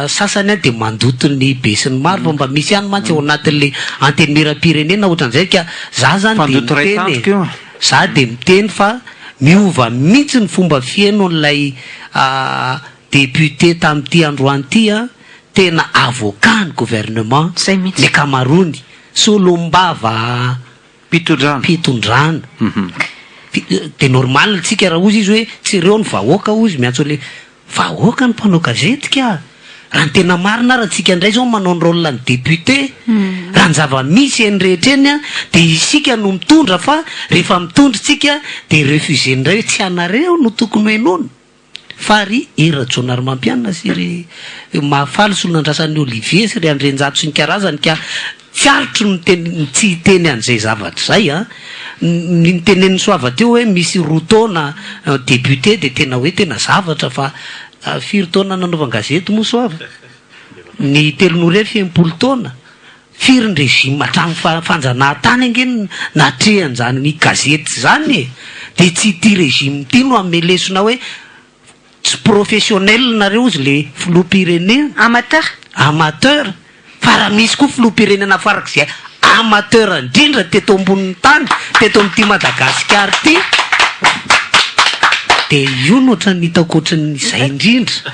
sasany de mandoto ny besiny maro fa mba misy ihany mantsy ao anatin'le antenimiram-pirenena ohatran'izay ka za zany de miteny za de miteny fa miova mihitsy ny fomba fiaino n'lay député tamin'ity androany ity tena avocat ny gouvernement ny akamarony solombava pitondrana de normal tsika raha ozy izy hoe tsy reo ny vahoaka ozy miantso le vahoaka ny mpanao gazety ka raha ny tena marina raha tsika indray zao manao ny rôle ny député raha ny zava-misy eny rehetra eny de isika no mitondra fa rehefa mitondra tsika de refusé ndray tsy anareo no tokony hoenona fa ry erajonary mampianina sy ry mahafaly solonandrasan'ny Olivier sy ry Andrenjato sy ny karazany ka fiarotro ny tsy teny an'izay zavatra zay ny tenen'ny soava teo hoe misy roa taona député de tena hoe tena zavatra fa firy taona nanaovana gazety moa soava ny telon'orefy 10 taona firy ny régime hatrany fanjanahantany angeny natrehan'zany ny gazety zany de tsy ty régime ty no amelesona hoe tsy professionnel nareo izy le filoham-pirenena amateur fa raha misy koa filoham-pirenena farak'izay amateur indrindra teto ambonin'ny tany teto amin'ity Madagasikara ty de io no ohatrany hitako ohatran'izay indrindra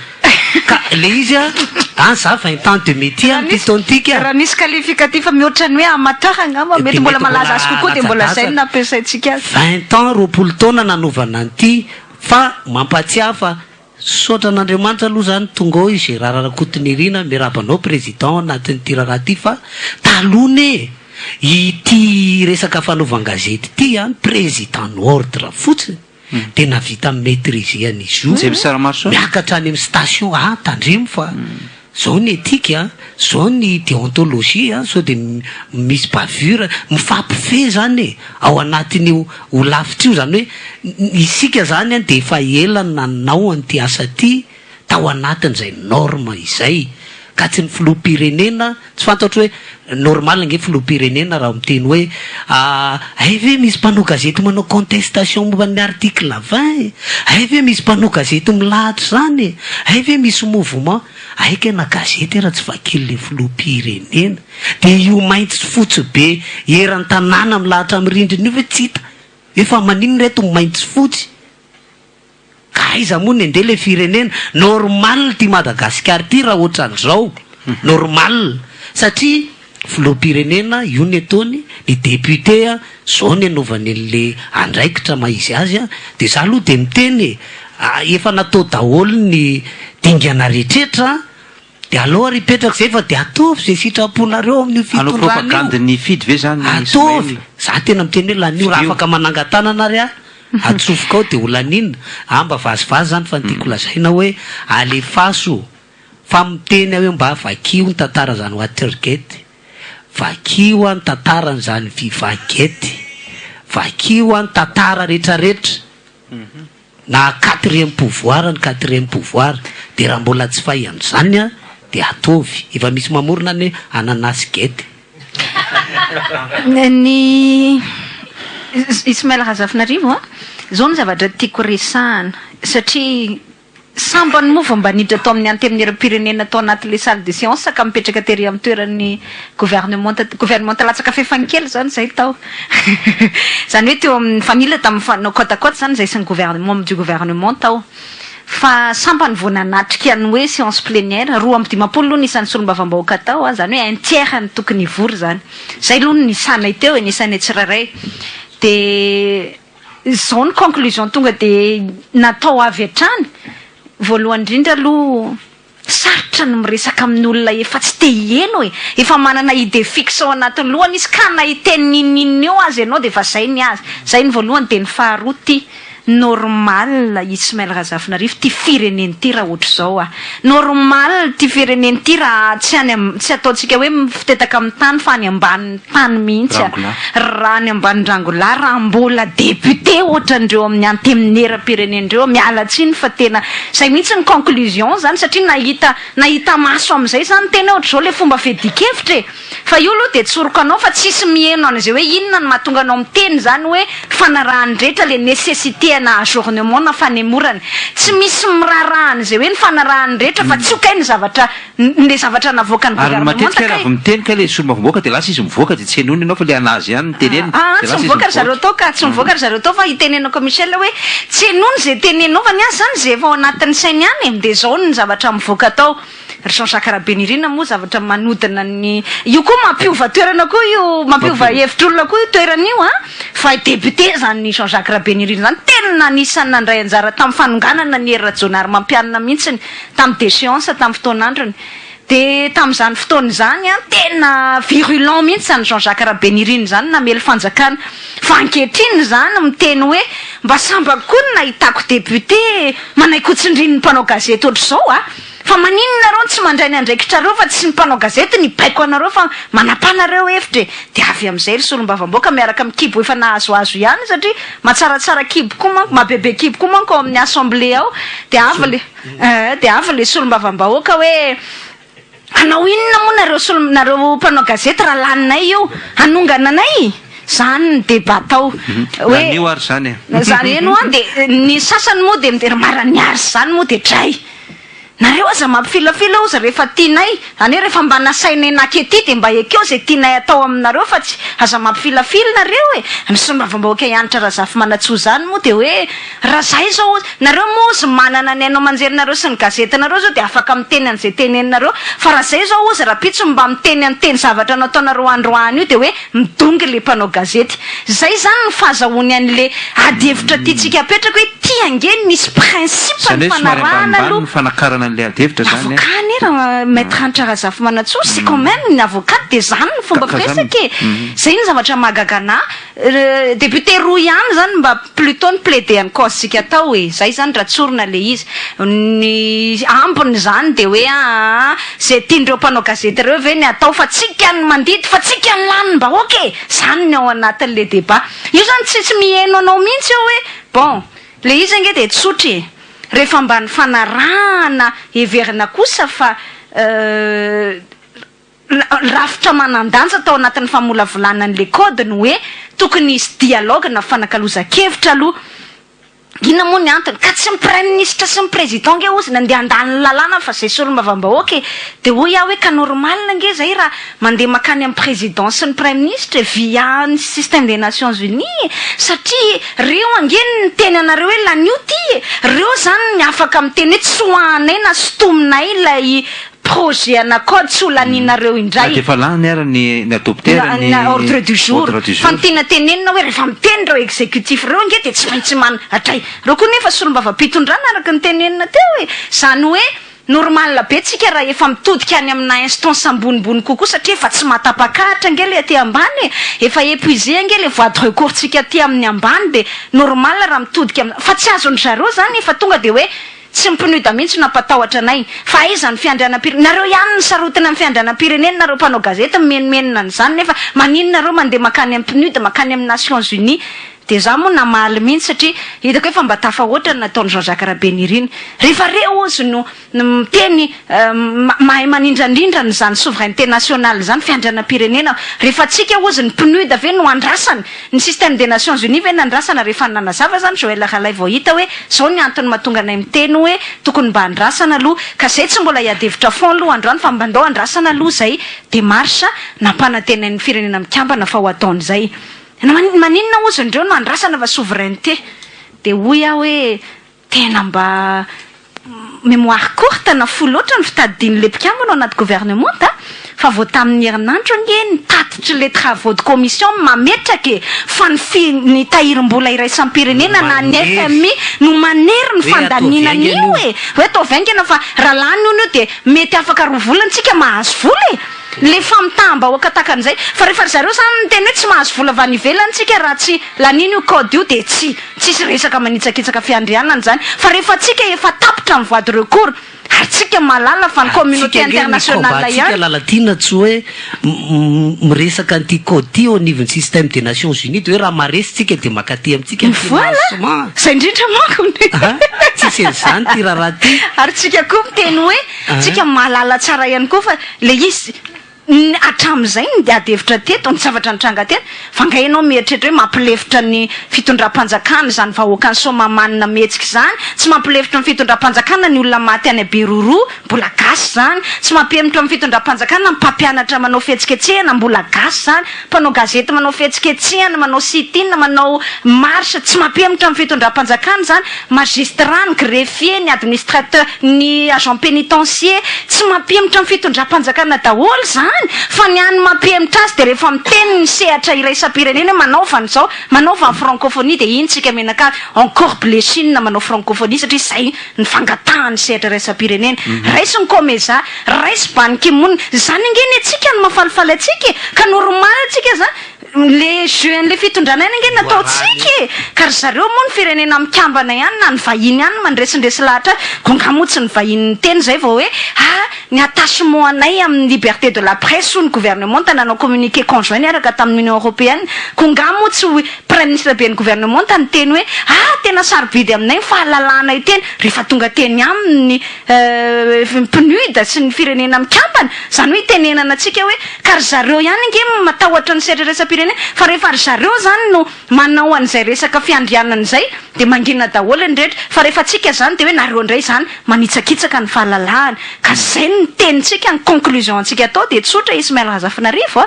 ka le izy za 20 ans de métier am'tytontika raha misy qualificatif mihoatrany hoe amateur angamba mety mbola malaza azy kokoa de mbola zay no nampiasaintsika azy 20 ans 20 taona nanaovana an'ity fa mampatsiafa sotra an'Andriamanitra aloha zany tonga ao izy raha rakotinirina mirabanao président anatin'ity raha ty fa talone ity resaka fanaovan-gazety ty président n'ordre fotsiny de navita maîtriser an'izy io miakatra any amin'ny station tandremo fa zao ny etika zao ny déontologie sao de misy bavure mifampife zany ao anatiny ho lavitra io zany hoe isika zany de efa elana nanao an'ity asa ty tao anatin'izay norme izay ka tsy ny filoham-pirenena tsy fantatro hoe normal nge filoham-pirenena raha miteny hoe ay ve misy mpanao gazety manao contestation momba ny article 20 ay ve misy mpanao gazety milahatra zany ay ve misy mouvement aika na gazety raha tsy vakily le filoham-pirenena de io maintsy fotsy be eran'ny tanàna milahatra amin'ny rindrina io ve tsy hita efa manino reto maintsy fotsy ka aiza moa ny ande le firenena normal ty Madagasikara ty raha ohatran'izao normal satria filoham-pirenena io ny ataony ny député zao ny anaovany an'le andraikitra maizy azy de za aloha de miteny efa natao daholo ny dingana rehetrrehetra de aloha ripetraka zay fa de ataovy zay sitraponareo amin'ny fitondrany fidy ve zany ataovy za tena miteny hoe lanio raha afaka manangatanana ry atsofoka ao de ho laninina amba vazivazy zany fa nytiako lazaina hoe alefaso fa miteny hoe mba vakio ny tantara zany Watergate vakio ny tantarany zany Vivagety vakio ny tantara rehetrarehetra na 4e pouvoir ny 4e pouvoir de raha mbola tsy fahian'zany de ataovy efa misy mamorona ny ananasy gety ny Ismaël Razafinarivo zao ny zavatra tiako resahana satria sambany moa mba niditra atao amin'ny antenimiram-pirenena atao anatin'le salle de séance ka mipetraka tery amin'ny toeran'ny gouvernement talatsaka fefany kely zany zay tao zany hoe teo amin'ny famille tamin'ny côte zany zay sy ny gouvernement du gouvernement tao fa sambany vao nanatrika ny hoe séance plénière 2-10 aloha nisan'ny solombavam-bahoaka tao zany hoe un tiers ny tokony ivory zany zay aloha nisanay teo nisanay tsiraray de zao ny conclusion tonga de natao avy hatrany voalohany indrindra aloha sarotra no miresaka amin'ny olona efa tsy te hieno efa manana idée fixe ao anatin'ny lohany izy ka nahiteny ninino eo azy ianao de efa zay ny azy zay ny voalohany de ny faharoa ty normal Ismail Razafinarivo ty fireneny ty raha ohatra zao normal ty fireneny ty raha tsy ataontsika hoe fitetaka amin'ny tany fa any ambany tany mihitsy raha any ambany rangola raha mbola député ohatran'ireo amin'ny anteminera-pirenen'ireo miala tsiny fa tena zay mihitsy ny conclusion zany satria nahita maso amin'izay zany tena ohatra zao le fomba fedikevitra fa io aloha de tsoroko anao fa tsisy mieno an'izay hoe inona no mahatonga anao miteny zany hoe fanarahany rehetra le nécessité na ajournement na fanemorany tsy misy mirarahany zay hoe ny fanarahany rehetra fa tsy okay le zavatra navoaka ny gouvernement ary matetika raha miteny ka le solomavoaka de lasa izy mivoaka de tsy henony ianao fa le anazy ihany teneny tsy mivoaka ry zareo tao ka tsy mivoaka ry zareo tao fa itenenako Michel hoe tsy henony zay tenenovany azy zany zay efa ao anatin'ny sainy ihany de zao ny zavatra mivoaka tao ry Jean-Jacques Rabenirina moa zavatra manodina ny io koa mampiova toerana koa io mampiova hevitr'olona koa io toerana io fa député zany Jean-Jacques Rabenirina zany tena anisan'ny nandray anjara tamin'ny fanonganana ny hery rajonary mampianina mihitsiny tamin'ny déchéance tamin'ny fotoan'androny de tamin'izany fotoana izany tena virulent mihitsy zany Jean-Jacques Rabenirina zany namely fanjakana fa ankehitriny zany miteny hoe mba sambako koa ny nahitako député manaikotsin-driny ny mpanao gazety ohatra zao fa maninona reo tsy mandray ny andraikitrareo fa tsy ny mpanao gazety ny baiko anareo fa manapanareo hevitra de avy amin'izay ry solombavam-boaka miaraka amin'ny kibo efa nahazoazo ihany satria matsaratsara kibo koa manko mabebe kibo koa manko ao amin'ny assemblée ao de avy le solombavam-bahoaka hoe anao inona moa nareo mpanao gazety raha laninay io anongana anay zany ny débat tao hoe io ary zany zany eno de ny sasany moa de midery marany ary zany moa de dray nareo aza mampifilafila ozy rehefa tianay zany hoe rehefa mba nasainay nakety de mba ekeo zay tianay atao aminareo fa tsy aza mampifilafily nareo ny solombavam-bahoaka ianatra Razafy Manatsoa zany moa de hoe raha zay zao nareo moa ozy manana ny ainao manjerinareo sy ny gazetinareo zao de afaka miteny an'izay teneninareo fa raha zay zao ozy raha pitso mba miteny anteny zavatra nataonareo androany io de hoe midongy le mpanao gazety zay zany ny fahazahoany an'le ady hevitra tiatsika apetraka hoe tiangeny misy principe ny fanarahana aloha le adevitra zany avokany raha maître Antra Razafy Manatsoa c'est quand même une avocate de zany ny fomba firesaka zay ny zavatra mahagagana député roa ihany zany mba plutôt ny plaider ny cause sika tao zay zany raha tsorina le izy ny ambony zany de hoe zay tiandreo mpanao gazety reo ve ny atao fa tsika ny mandidy fa tsika ny lany mba oke zany ny ao anatin'le débat io zany tsy miheno anao mihitsy eo hoe bon le izy ange de tsotry rehefa mba ny fanarahana heverina kosa fa rafitra manandanja tao anatin'ny famolavolànan'le code ny hoe tokony isy dialogue na fanakalozan-kevitra aloha ina moa ny antony ka tsy ny prime ministre sy ny président nge ozy nandeha andany lalàna fa zay solombavam-bahoaka de hoy hoe ka normal nge zay raha mandeha makany amin'ny président sy ny prime ministre via ny système des Nations Unies satria reo angeny ny teny anareo hoe lanio ty reo zany ny afaka miteny hoe tsoahanay na sotominay ilay projet anakody tsy olaninareo indray efa lany ara ny adoptera ny ordre du jour fa ny tena tenenina hoe rehefa miteny reo exécutif reo nge de tsy maintsy atray reo koa nefa solombavam-pitondrana araka ny tenenina teo zany hoe normal be tsika raha efa mitodika any amina instance ambonimbony kokoa satria efa tsy matapakahatra nge le aty ambany efa épuisé nge le voie de recours tsika aty amin'ny ambany de normal raha mitodika fa tsy azony zareo zany efa tonga de hoe tsy mipinoda mihitsy nampatahotra anay fa aiza ny fiandrianam-pirenena nareo ihany ny sarotana amin'ny fiandrianam-pirenena nareo mpanao gazety menomenona n'izany nefa maninona nareo mandeha makany amin'ny pinoda makany amin'ny Nations Unies de za moa namaly mihitsy satria hitako hoe fa mba tafahoatra nataony Jean-Jacques Rabenirina rehefa reo ozy no miteny mahay manindrandrindrany zany souveraineté nationale zany fiandrianam-pirenena rehefa atsika ozy ny pinoda ve no andrasana ny système des Nations Unies ve nandrasana rehefa nanazava zany Joël Ralay vao hita hoe zao ny antony mahatonga anay miteny hoe tokony mba andrasana aloha ka zay tsy mbola hiadevitra fond aloha androany fa mba ndao andrasana aloha zay démarche nampanantenan'ny firenena mikambana fa ho ataon'izay maninona ozy ndreo no andrasana va souveraineté de hoy hoe tena mba mémoire courte na foloatra ny fitadidian'le mpikambana ao anaty gouvernement fa vao tamin'ny herinandro nge nitatitra le travaux de commission mametraka fa ny tahirim-bola iraisam-pirenena na ny FMI no manery ny fandaninana io hoe tao vaingana fa raha lany io de mety afaka roa volantsika mahazo vola le famitaham-bahoaka takan'izay fa rehefa zareo zany miteny hoe tsy mahazo vola avy any ivelantsika raha tsy laniny io code io de tsisy resaka manitsakitsaka fiandrianana zany fa rehefa tsika efa tapitra amin'ny voie de recours ary tsika malala fa ny communauté internationale ihany lalatina tsy hoe miresaka an'ity code ty au niveau ny système des nations unies de hoe raha maresy tsika de makaty amintsika voilà zay indrindra manko tsisy zany ty raha ty ary tsika koa miteny hoe tsika malala tsara ihany koa fa le izy atram'izay ny diadevitra teto ny zavatra nitranga tena fa nga ianao mieritrehitra hoe mampilefitra ny fitondram-panjakana zany vahoaka ny somamanina mihetsika zany tsy mampilefitra ny fitondram-panjakana ny olona maty any aberoro mbola gasy zany tsy mampemitra amin'ny fitondram-panjakana ny mpampianatra manao fihetsiketsehana mbola gasy zany mpanao gazety manao fihetsiketsehana manao sitina manao marshe tsy mampemitra amin'ny fitondram-panjakana zany magistrat ny greffier ny administrateur ny agent pénitentiaire tsy mampemitra amin'ny fitondram-panjakana daholo zany fa ny any mampemitra azy de rehefa miteny ny sehatra iraisam-pirenena hoe manaova an'izao manaova ny francophonie de iny tsika menaka encore blechine manao francophonie satria zay ny fangatahany sehatra iraisam-pirenena raisy ny komeza raisy Ban Ki-moon zany ingeny atsika ny mafalifaly atsika ka normal atsika zany le jeune le fitondrana iny ingeny nataotsika ka ry zareo moa ny firenena mikambana ihany na ny vahiny ihany mandresindresy lahatra kongamoa tsy ny vahiny ny teny zay vao hoe ny attachement anay amin'ny liberté de la presse ou ny gouvernement tananao communiqué conjoint niaraka tamin'ny Union européenne kongamoa tsy premier ministre be ny gouvernement tany teny hoe tena sarobidy aminay fahalalana io teny rehefa tonga teny amin'ny PNUD sy ny firenena mikambana zany hoe tenenana atsika hoe ka ry zareo ihany ingeny matahotra ny sehatra resam-pirenena fa rehefa ry zareo zany no manao an'izay resaka fiandrianana zay de mangina daholo ny rehetra fa rehefa tsika zany de hoe nareo indray zany manitsakitsaka ny fahalalahana ka zay ny tenitsika ny conclusion antsika atao de tsotra Ismail Razafinarivo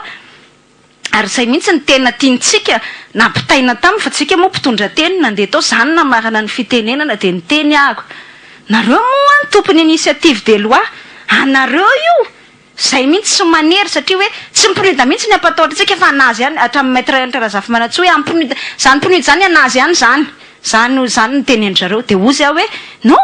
ary zay mihitsy ny tena tiantsika nampitaina tamy fa tsika moa mpitondra teny nandeha tao zany namarana ny fitenenana de ny teny ako nareo moa ny tompony initiative de loi anareo io zay mihitsy sy manery satria hoe tsy mipinida mihitsy ny ampataotra tsika fa anazy ihany hatramin'ny maître Razafimanatsy hoe ampinida zany mpinida zany anazy ihany zany ny teny an-jareo de ozy aho hoe no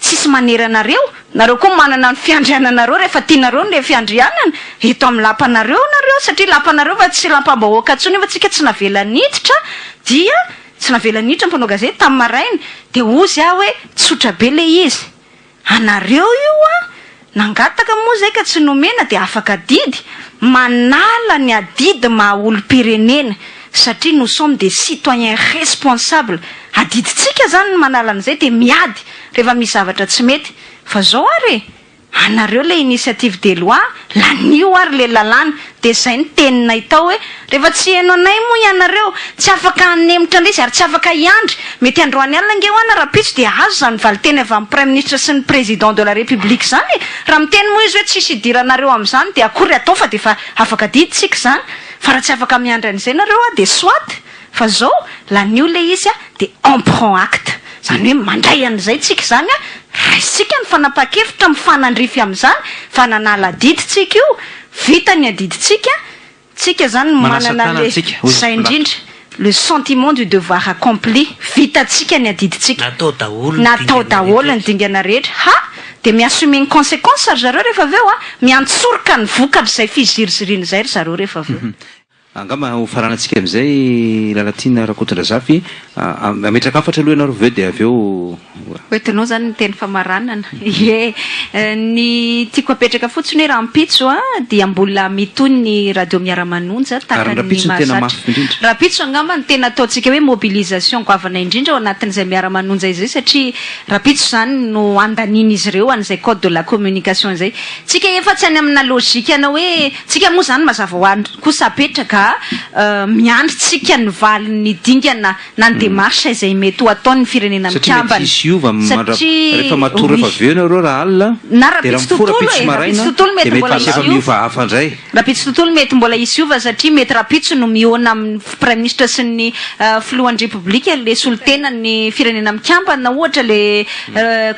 tsisy manery anareo nareo koa manana ny fiandriananareo rehefa tianareo ny le fiandrianana eto amin'ny lapanareo nareo satria lapanareo fa tsy lampam-bahoaka ntsony fa tsika tsy navela niditra dia tsy navela niditra mpanao gazety tamin'ny maraina de ozy aho hoe tsotra be le izy anareo io nangataka moa zay ka tsy nomena de afaka didy manala ny adidy maha olo-pirenena satria nous sommes des citoyens responsables adiditsika zany ny manala an'izay de miady rehefa misy zavatra tsy mety fa zao ary anareo le initiative de loi lanio ary le lalàna de zay ny teninay tao hoe rehefa tsy hainao anay moa ianareo tsy afaka hanemitra an'izy ary tsy afaka hiandry mety androany alina nge ho ana rapitso de azo zany valiteny avy amin'ny premier ministre sy ny président de la république zany raha miteny moa izy hoe tsisy idiranareo amin'izany de akory atao fa de fa afaka diditsika zany fa raha tsy afaka miandry an'izay nareo de soit fa zao lanio le izy de on prend acte zany hoe mandray an'izay tsika zany raisitsika ny fanapa-kevitra mifanandrify amin'izany fa nanala diditsika io vita ny adiditsika tsika zany manana le zay indrindra le sentiment du devoir accompli vitatsika ny adiditsika natao daholo ny dingana rehetra de miassume ny conséquence ary zareo rehefa aveo miantsoroka ny vokatra zay fiziriziriny zay ry zareo rehefa aveo angamba ho faranantsika am'izay lalatina Rakotondrazafy ametraka afatra aloha ianareo veo de aveo oetinao zany ny teny famaranana ny tiako apetraka fotsiny hoe raha mpitso dia mbola mitony ny radio miara-manonja takany mahazatra raha pitso angamba ny tena ataontsika hoe mobilisation goavana indrindra ao anatin'izay miara-manonja izay satria raha pitso zany no andaniny izy ireo an'izay code de la communication zay tsika efa tsy any amina logika ana hoe tsika moa zany mazava ho any kosa apetraka miandry tsika ny valiny dingana na ny démarche izay mety ho ataony firenena mikambana rehefa matory rehefa aveo nareo raha alina de raha miforapitso maraina de mety efa miova hafa ndray rapitso tontolo mety mbola isiova satria mety rapitso no miona amin'ny premier ministre sy ny filohan'ny république le solitena ny firenena mikambana ohatra le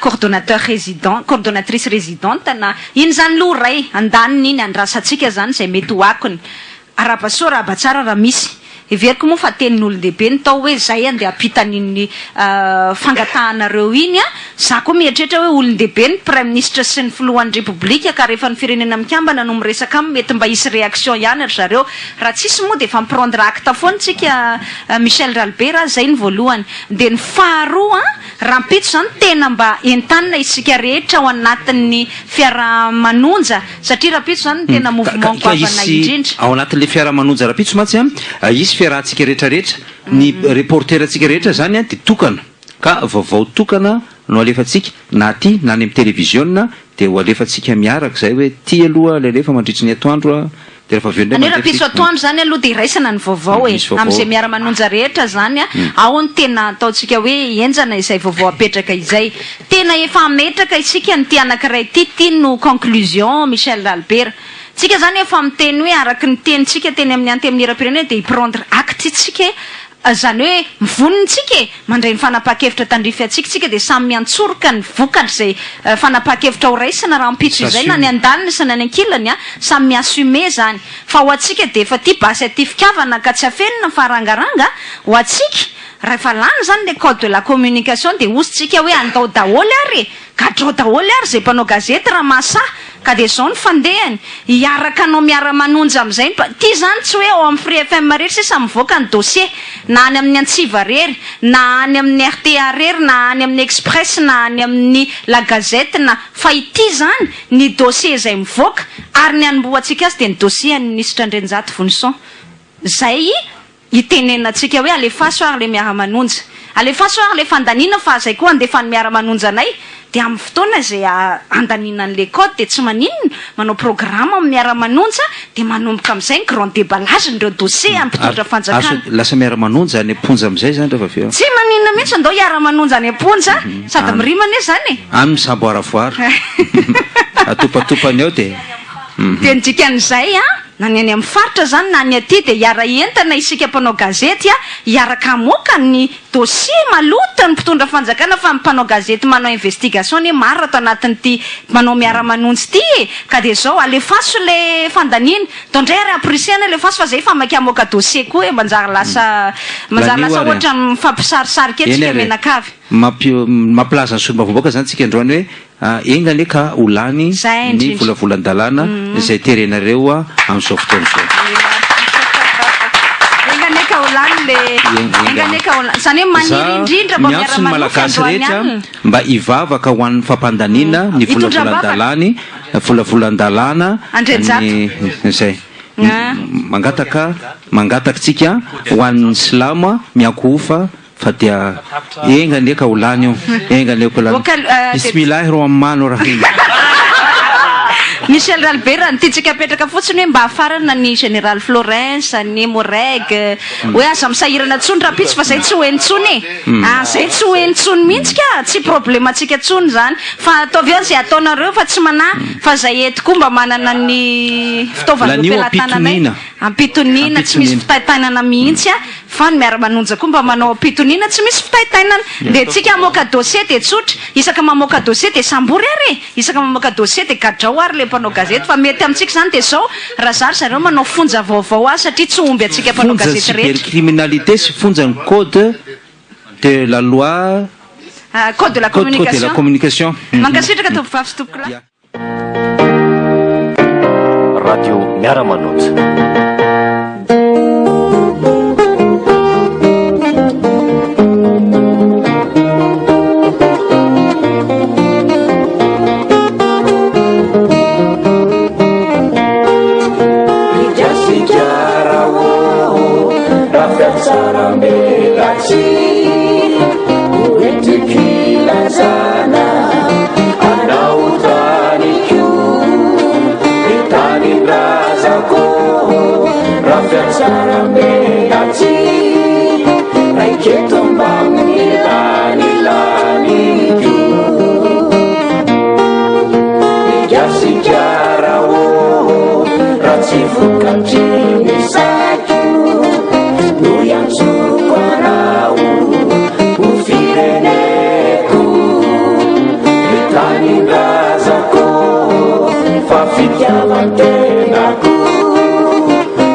coordonnateur résident coordonnatrice résidente na iny zany loha ray andaniny iny andrasatsika zany zay mety ho akony arabaso raha batsara raha misy everiko moa fa tenin'olondehibe ny tao hoe zay andeha apitan'iny fangatahanareo iny a za koa mieritrehitra hoe olondehibe ny prime ministre sy ny filohan'ny republika ka rehefa ny firenena mikambana no miresaka am mety mba hisy réaction ihany ry zareo raha tsisy moa de efa miprendre acte foana tsika Michel Ralbert zay ny voalohany de ny faharoa raha mpitso zany tena mba entanina isika rehetra ao anatin'ny fiarahamanonja satria raha mpitso zany tena mouvement goavana indrindra ao anatin'le fiarahamanonja raha mpitso matsy a isy fiarahantsika rehetrarehetra ny reporter atsika rehetra zany a de tokana ka vaovao tokana no alefatsika na ty na any amin'ny télévision de ho alefatsika miaraka zay hoe ty aloha lelefa mandritry ny atoandro a de rehefa aveo ndray raha piso atoandro zany aloha de iraisana ny vaovao e am'izay miaramanonja rehetra zany a ao ny tena ataotsika hoe enjana izay vaovao apetraka izay tena efa ametraka isika ny ty anankiray ty no conclusion Michel Ralbert tsika zany efa miteny hoe araky ny tenitsika teny amin'ny anteminiram-pirenena de hiprendre acte tsika zany hoe mivononytsika mandray ny fanapaha-kevitra tandrify atsika tsika de samy miantsoroka ny vokatra zay fanapaha-kevitra ho raisina raha mpitso izay na ny andaliny sy na ny ankilany a samy miassume zany fa ho atsika de efa ty basy aty fikavana ka tsy afenina farangaranga ho atsika rehefa lany zany le code de la communication de ositsika hoe andao daholy ary gadrao daholy ary zay mpanao gazety raha masa ka de zao ny fandehany hiaraka anao miara-manonja am'izay ty zany tsy hoe ao amin'ny Free FM rery sisa mivoaka ny dossier na any amin'ny Antsiva rery na any amin'ny RTA rery na any amin'ny Express na any amin'ny La Gazette na fa ity zany ny dossier zay mivoaka ary ny anomboatsika azy de ny dossier ny ministre Andrinjato Vonson zay itenenantsika hoe alefaso ary le miara-manonja alefaso ary le fandanina fa zay koa andefa ny miara-manonja anay de amin'ny fotoana zay andaninan'le code de tsy maninona manao programme amin'ny miara-manonja de manomboka am'izay ny grand déballage ndreo dossier ampitondra fanjakana lasa miara-manonja any amponja am'izay zany rehefa aveo tsy maninona mihitsy andao hiara-manonja any amponja sady mirimana e zany any misamboaravoara atopatopany ao de de nidikan'izay na ny any amin'ny faritra zany na ny aty de hiara entana isika mpanao gazety hiaraka amoaka ny dossier maloto ny mpitondra fanjakana fa mpanao gazety manao investigation ny maro ato anatin'ny ty manao miara-manonjy ty ka de zao alefaso le fandanina tondray ary aprisiana alefaso fa zay fa maika amoaka dossier koa manjary lasa ohatra mifampisarisarika etsika menakavy mampilaza ny solombavam-boaka zany tsika androany hoe engane ka olany ny volavolan-dalàna izay terenareo am'izao fotoana zao engane ka olany le engane ka olany zany hoe maniry indrindra mba miantso ny malagasy rehetra mba hivavaka ho an'ny fampandanina ny volavolan-dalany volavolan-dalàna zay mangataka tsika ho an'ny silamo miakofa fa dia engane ka olany io engane ka olany bismillahi rahmani rahim Michel Ralbert nytitsika apetraka fotsiny hoe mba afarana ny général Florence ny Moreg hoe aza misahirana tsony raha pitsy fa zay tsy hoentsony zay tsy hoentsony mihitsy ka tsy problème atsika tsony zany fa ataovy eo zay ataonareo fa tsy mana fa zay eto koa mba manana ny fitaovana ampelantanana ampitonina tsy misy fitaitainana mihitsy fa ny miara-manonja koa mba manao ampitonina tsy misy fitaitainana de tsika mamoaka dossier de tsotra isaka mamoaka dossier de sambory ary isaka mamoaka dossier de gadrao ary le mpanao gazety fa mety amintsika zany de zao raha zary zareo manao fonja vaovao satria tsy omby atsika mpanao gazety rehetra cybercriminalité sy fonja ny code de la loi code de la communication mankasitraka tompofavy sy tompokila radio miara-manonja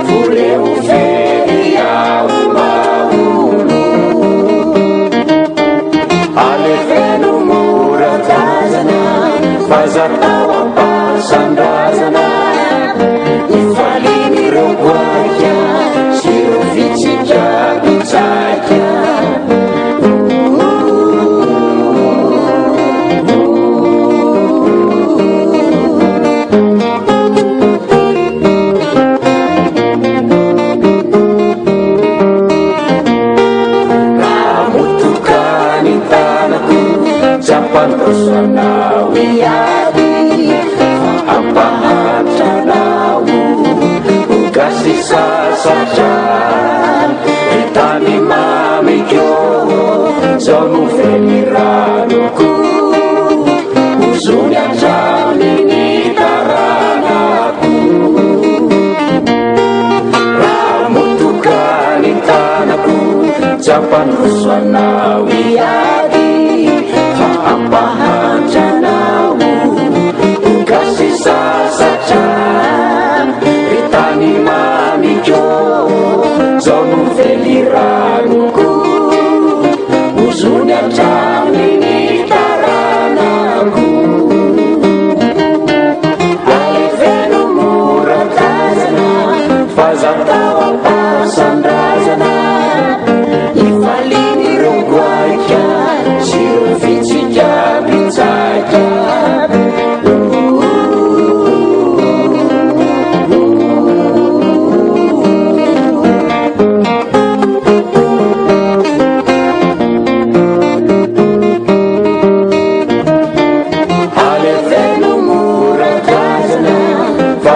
Fuleu feria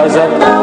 Fazendo